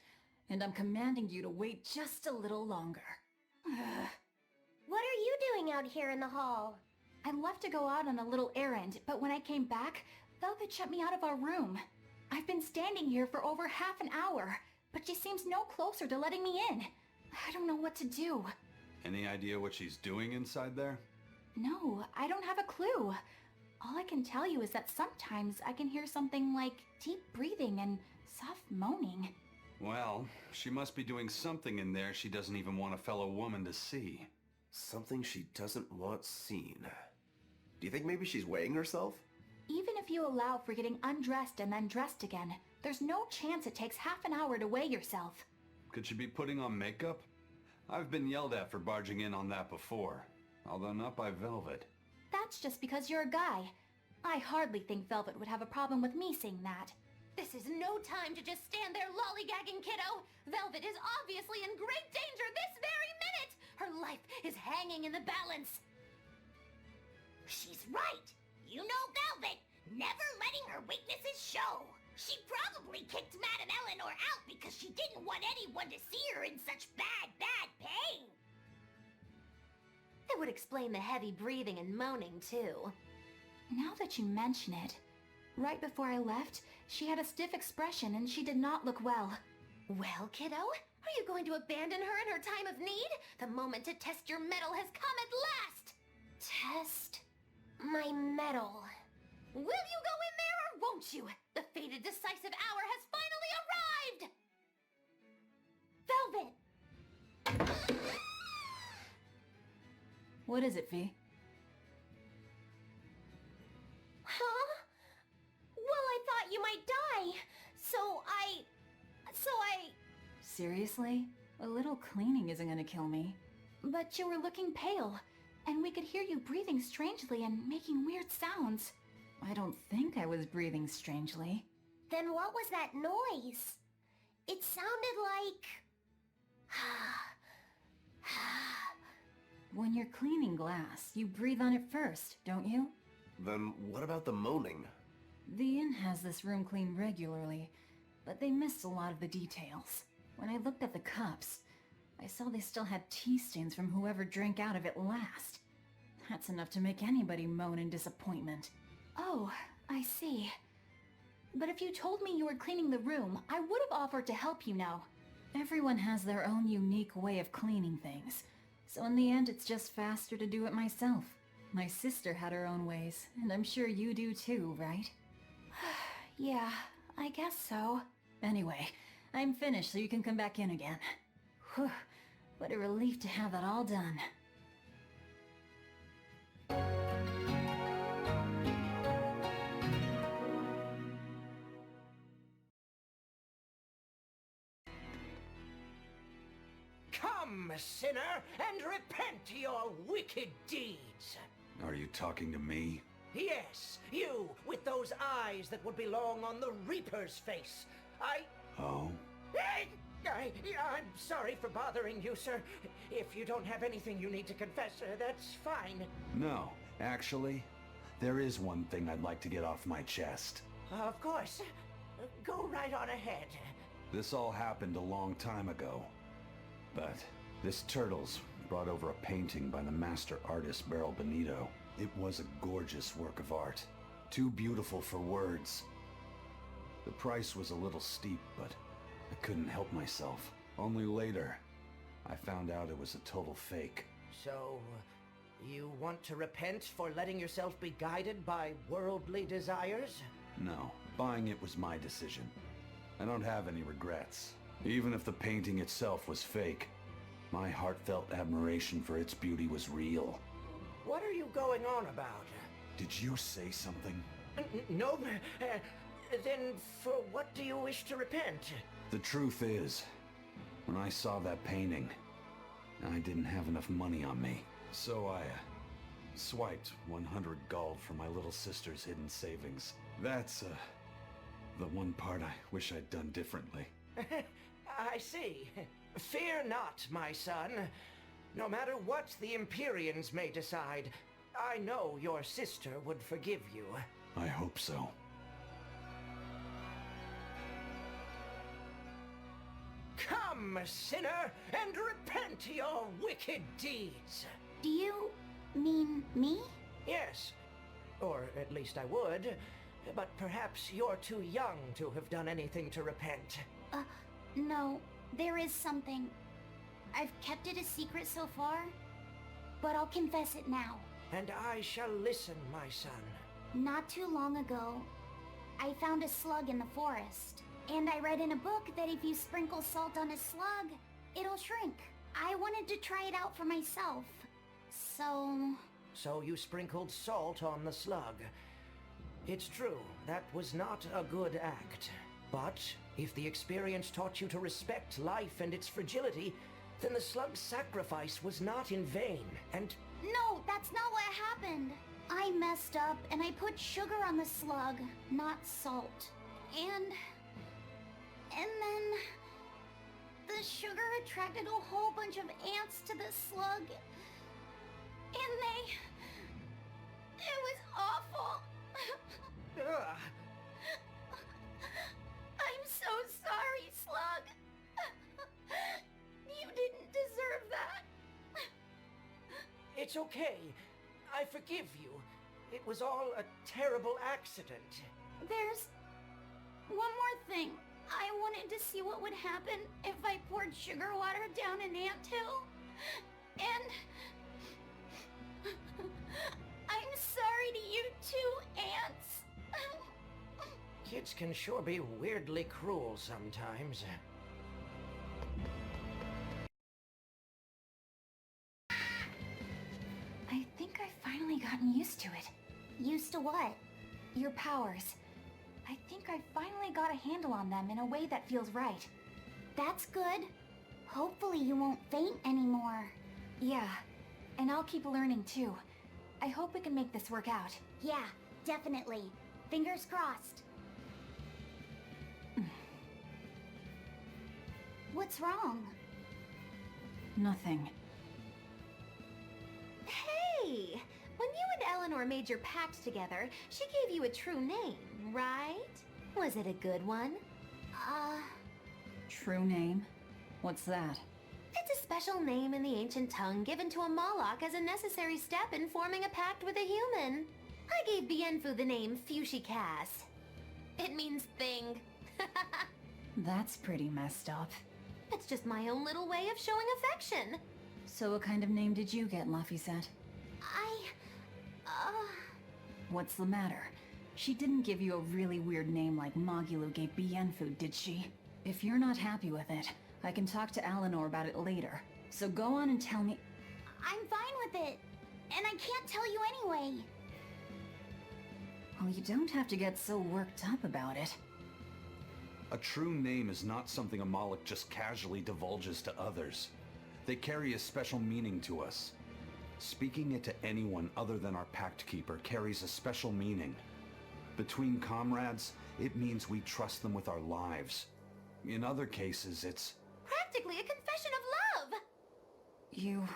And I'm commanding you to wait just a little longer. What are you doing out here in the hall? I left to go out on a little errand, but when I came back, Velvet shut me out of our room. I've been standing here for over half an hour, but she seems no closer to letting me in. I don't know what to do. Any idea what she's doing inside there? No, I don't have a clue. All I can tell you is that sometimes I can hear something like deep breathing and soft moaning. Well, she must be doing something in there she doesn't even want a fellow woman to see. Something she doesn't want seen. Do you think maybe she's weighing herself? Even if you allow for getting undressed and then dressed again, there's no chance it takes half an hour to weigh yourself. Could she be putting on makeup? I've been yelled at for barging in on that before, although not by Velvet. That's just because you're a guy. I hardly think Velvet would have a problem with me saying that. This is no time to just stand there lollygagging, kiddo. Velvet is obviously in great danger this very minute. Her life is hanging in the balance. She's right. You know Velvet, never letting her weaknesses show. She probably kicked Madame Eleanor out because she didn't want anyone to see her in such bad pain. That would explain the heavy breathing and moaning, too. Now that you mention it, right before I left, she had a stiff expression and she did not look well. Well, kiddo, are you going to abandon her in her time of need? The moment to test your mettle has come at last! Test my mettle. Will you go in there or won't you? The fated decisive hour has finally arrived! Velvet! What is it, V? Huh? Well, I thought you might die, so I... Seriously? A little cleaning isn't gonna kill me. But you were looking pale, and we could hear you breathing strangely and making weird sounds. I don't think I was breathing strangely. Then what was that noise? It sounded like... When you're cleaning glass, you breathe on it first, don't you? Then what about the moaning? The inn has this room cleaned regularly, but they missed a lot of the details. When I looked at the cups, I saw they still had tea stains from whoever drank out of it last. That's enough to make anybody moan in disappointment. Oh, I see. But if you told me you were cleaning the room, I would have offered to help you now. Everyone has their own unique way of cleaning things, so in the end it's just faster to do it myself. My sister had her own ways, and I'm sure you do too, right? Yeah, I guess so. Anyway, I'm finished so you can come back in again. Whew, what a relief to have that all done. Come, sinner, and repent your wicked deeds. Are you talking to me? Yes, you, with those eyes that would belong on the Reaper's face. Oh? I'm sorry for bothering you, sir. If you don't have anything you need to confess, that's fine. No, actually, there is one thing I'd like to get off my chest. Of course. Go right on ahead. This all happened a long time ago. But this Turtles brought over a painting by the master artist Beryl Benito. It was a gorgeous work of art. Too beautiful for words. The price was a little steep, but I couldn't help myself. Only later, I found out it was a total fake. So, you want to repent for letting yourself be guided by worldly desires? No, buying it was my decision. I don't have any regrets. Even if the painting itself was fake, my heartfelt admiration for its beauty was real. What are you going on about? Did you say something? No. Then for what do you wish to repent? The truth is, when I saw that painting, I didn't have enough money on me. So I swiped 100 gold from my little sister's hidden savings. That's the one part I wish I'd done differently. I see. Fear not, my son. No matter what the Empyreans may decide, I know your sister would forgive you. I hope so. Come, sinner, and repent your wicked deeds. Do you mean me? Yes. Or at least I would. But perhaps you're too young to have done anything to repent. No. There is something. I've kept it a secret so far, but I'll confess it now. And I shall listen, my son. Not too long ago, I found a slug in the forest. And I read in a book that if you sprinkle salt on a slug, it'll shrink. I wanted to try it out for myself. So you sprinkled salt on the slug. It's true, that was not a good act. But if the experience taught you to respect life and its fragility, then the slug's sacrifice was not in vain, and... No, that's not what happened. I messed up and I put sugar on the slug, not salt. And then... the sugar attracted a whole bunch of ants to the slug. And they... It was awful. Ugh. I'm so sorry, Slug. You didn't deserve that. It's okay. I forgive you. It was all a terrible accident. There's one more thing. I wanted to see what would happen if I poured sugar water down an anthill. And... I'm sorry to you too, ants. Kids can sure be weirdly cruel sometimes. I think I've finally gotten used to it. Used to what? Your powers. I think I finally got a handle on them in a way that feels right. That's good. Hopefully you won't faint anymore. Yeah, and I'll keep learning too. I hope we can make this work out. Yeah, definitely. Fingers crossed. What's wrong? Nothing. Hey! When you and Eleanor made your pact together, she gave you a true name, right? Was it a good one? True name? What's that? It's a special name in the ancient tongue given to a Moloch as a necessary step in forming a pact with a human. I gave Bienfu the name Fushicast. It means thing. That's pretty messed up. It's just my own little way of showing affection. So what kind of name did you get, Laphicet? What's the matter? She didn't give you a really weird name like Magulu gave Bienfu, did she? If you're not happy with it, I can talk to Eleanor about it later. So go on and tell me... I'm fine with it. And I can't tell you anyway. Well, you don't have to get so worked up about it. A true name is not something a Moloch just casually divulges to others. They carry a special meaning to us. Speaking it to anyone other than our Pact Keeper carries a special meaning. Between comrades, it means we trust them with our lives. In other cases, it's... practically a confession of love! You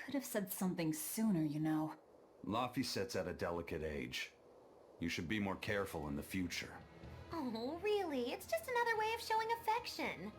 could have said something sooner, you know. Laphicet's at a delicate age. You should be more careful in the future. Oh, really? It's just another way of showing affection.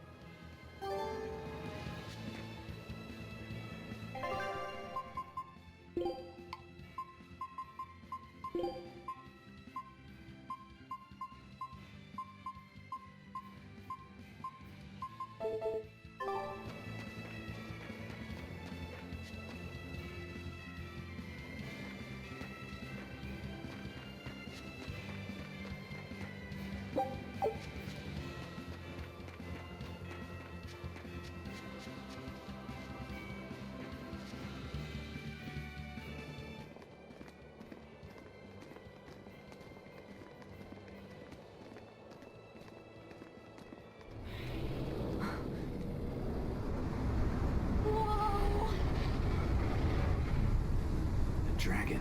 Dragon.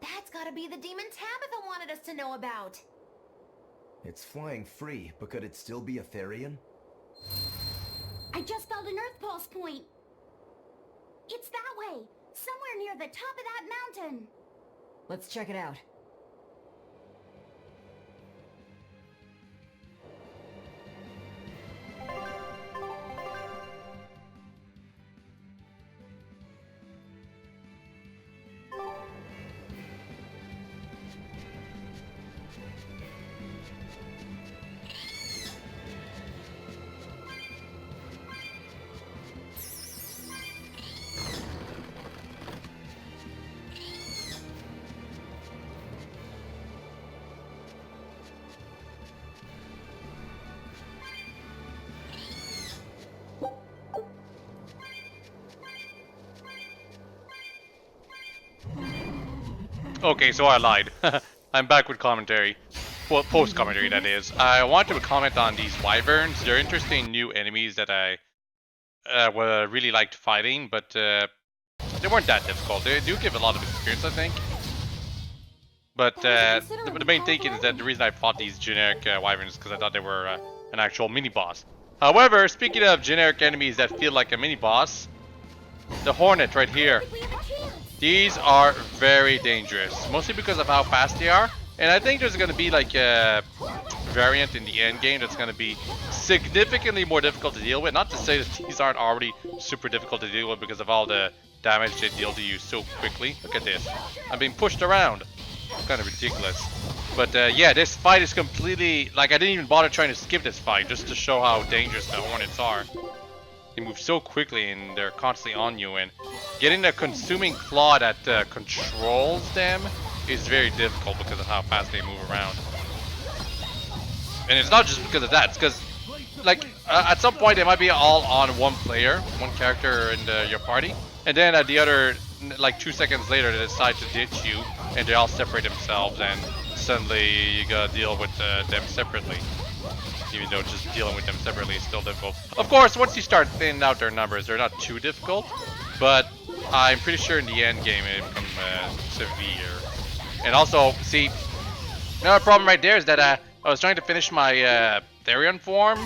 That's gotta be the demon Tabitha wanted us to know about. It's flying free, but could it still be a Therian? I just felt an Earth Pulse point. It's that way, somewhere near the top of that mountain. Let's check it out. Okay, so I lied. I'm back with commentary. Well, post-commentary, that is. I want to comment on these wyverns. They're interesting new enemies that I really liked fighting, but they weren't that difficult. They do give a lot of experience, I think. But the main thing is that the reason I fought these generic wyverns is because I thought they were an actual mini-boss. However, speaking of generic enemies that feel like a mini-boss, the Hornet right here. These are very dangerous, mostly because of how fast they are. And I think there's going to be like a variant in the end game that's going to be significantly more difficult to deal with. Not to say that these aren't already super difficult to deal with because of all the damage they deal to you so quickly. Look at this. I'm being pushed around. It's kind of ridiculous. But yeah, this fight is completely... Like, I didn't even bother trying to skip this fight just to show how dangerous the Hornets are. They move so quickly and they're constantly on you, and getting the consuming claw that controls them is very difficult because of how fast they move around. And it's not just because of that, it's because like at some point they might be all on one player, one character in your party, and then at the other, like 2 seconds later, they decide to ditch you and they all separate themselves and suddenly you gotta deal with them separately. Even though just dealing with them separately is still difficult. Of course, once you start thinning out their numbers, they're not too difficult. But I'm pretty sure in the end game it becomes severe. And also, see, another problem right there is that I was trying to finish my Therion form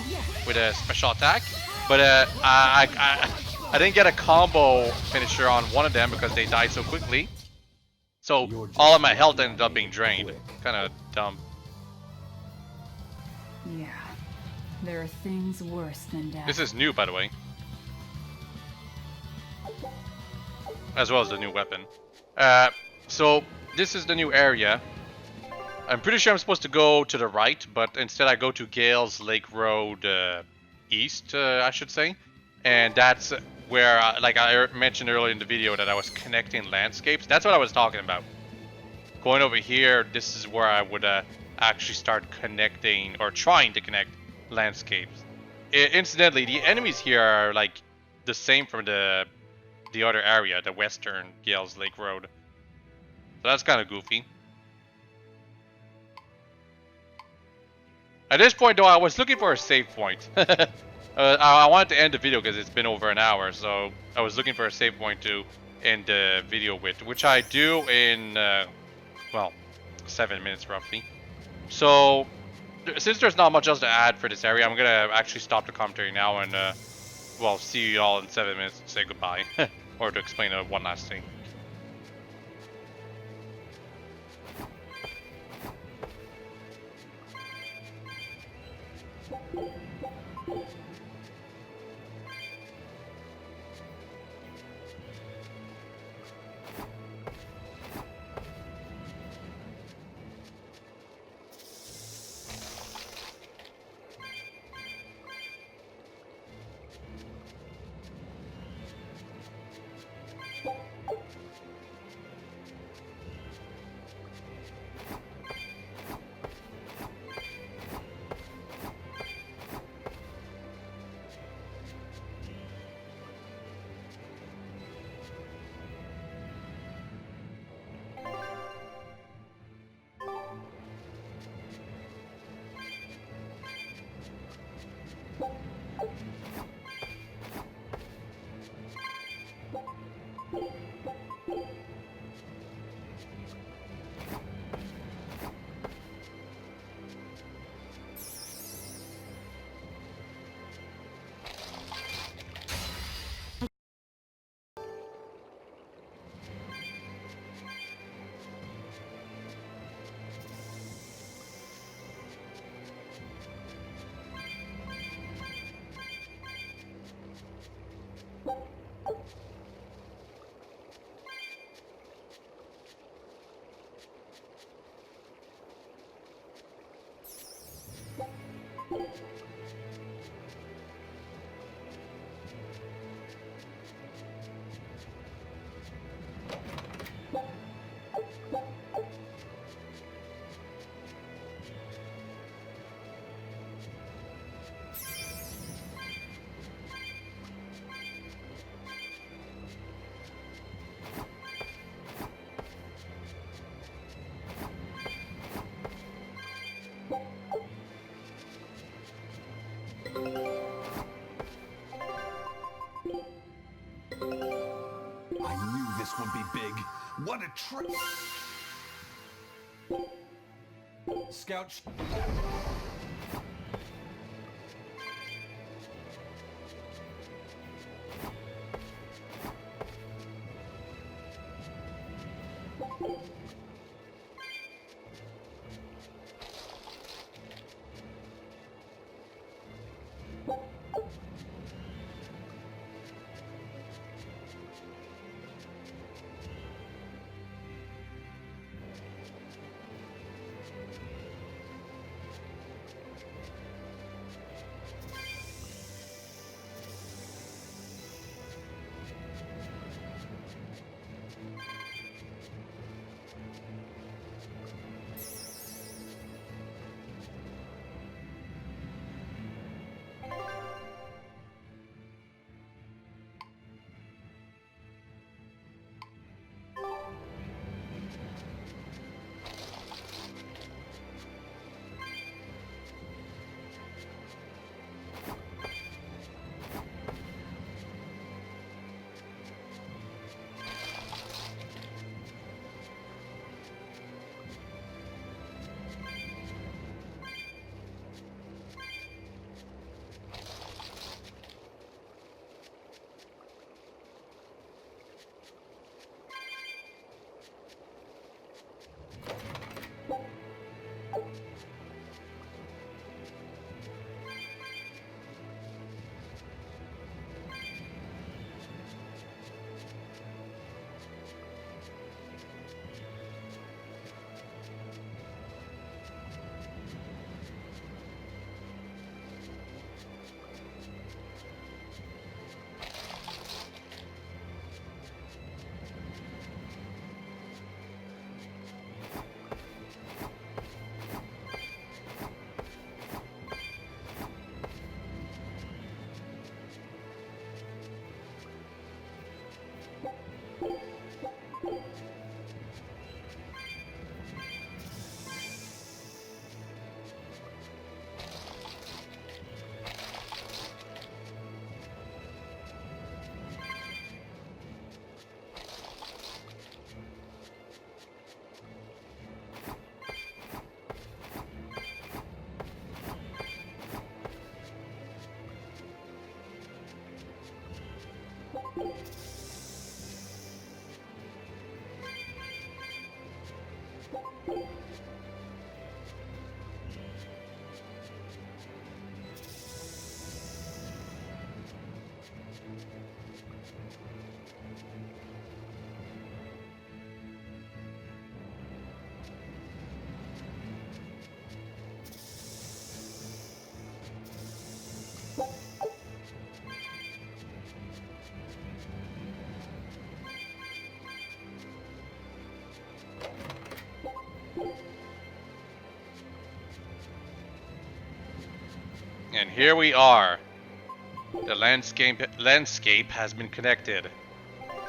with a special attack, but I didn't get a combo finisher on one of them because they died so quickly. So all of my health ended up being drained. Kind of dumb. Yeah, there are things worse than death. This is new, by the way. As well as the new weapon. So this is the new area. I'm pretty sure I'm supposed to go to the right, but instead I go to Gale's Lake Road east, I should say. And that's where, like I mentioned earlier in the video, that I was connecting landscapes. That's what I was talking about. Going over here, this is where I would actually start connecting, or trying to connect landscapes. Incidentally, the enemies here are like the same from the other area, the western Gale's Lake Road. So that's kind of goofy. At this point, though, I was looking for a save point. I wanted to end the video because it's been over an hour, so I was looking for a save point to end the video with, which I do in, well, 7 minutes roughly. So, since there's not much else to add for this area, I'm gonna actually stop the commentary now and, well, see you all in 7 minutes and say goodbye. Or to explain one last thing. I knew this would be big. What a trip! Scout. And here we are. The landscape has been connected.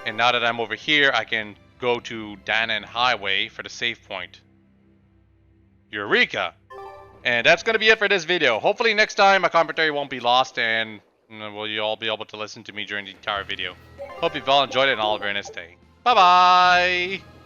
And now that I'm over here, I can go to Danan Highway for the save point. Eureka! And that's going to be it for this video. Hopefully next time my commentary won't be lost and you'll all be able to listen to me during the entire video. Hope you've all enjoyed it and all have a very nice day. Bye-bye!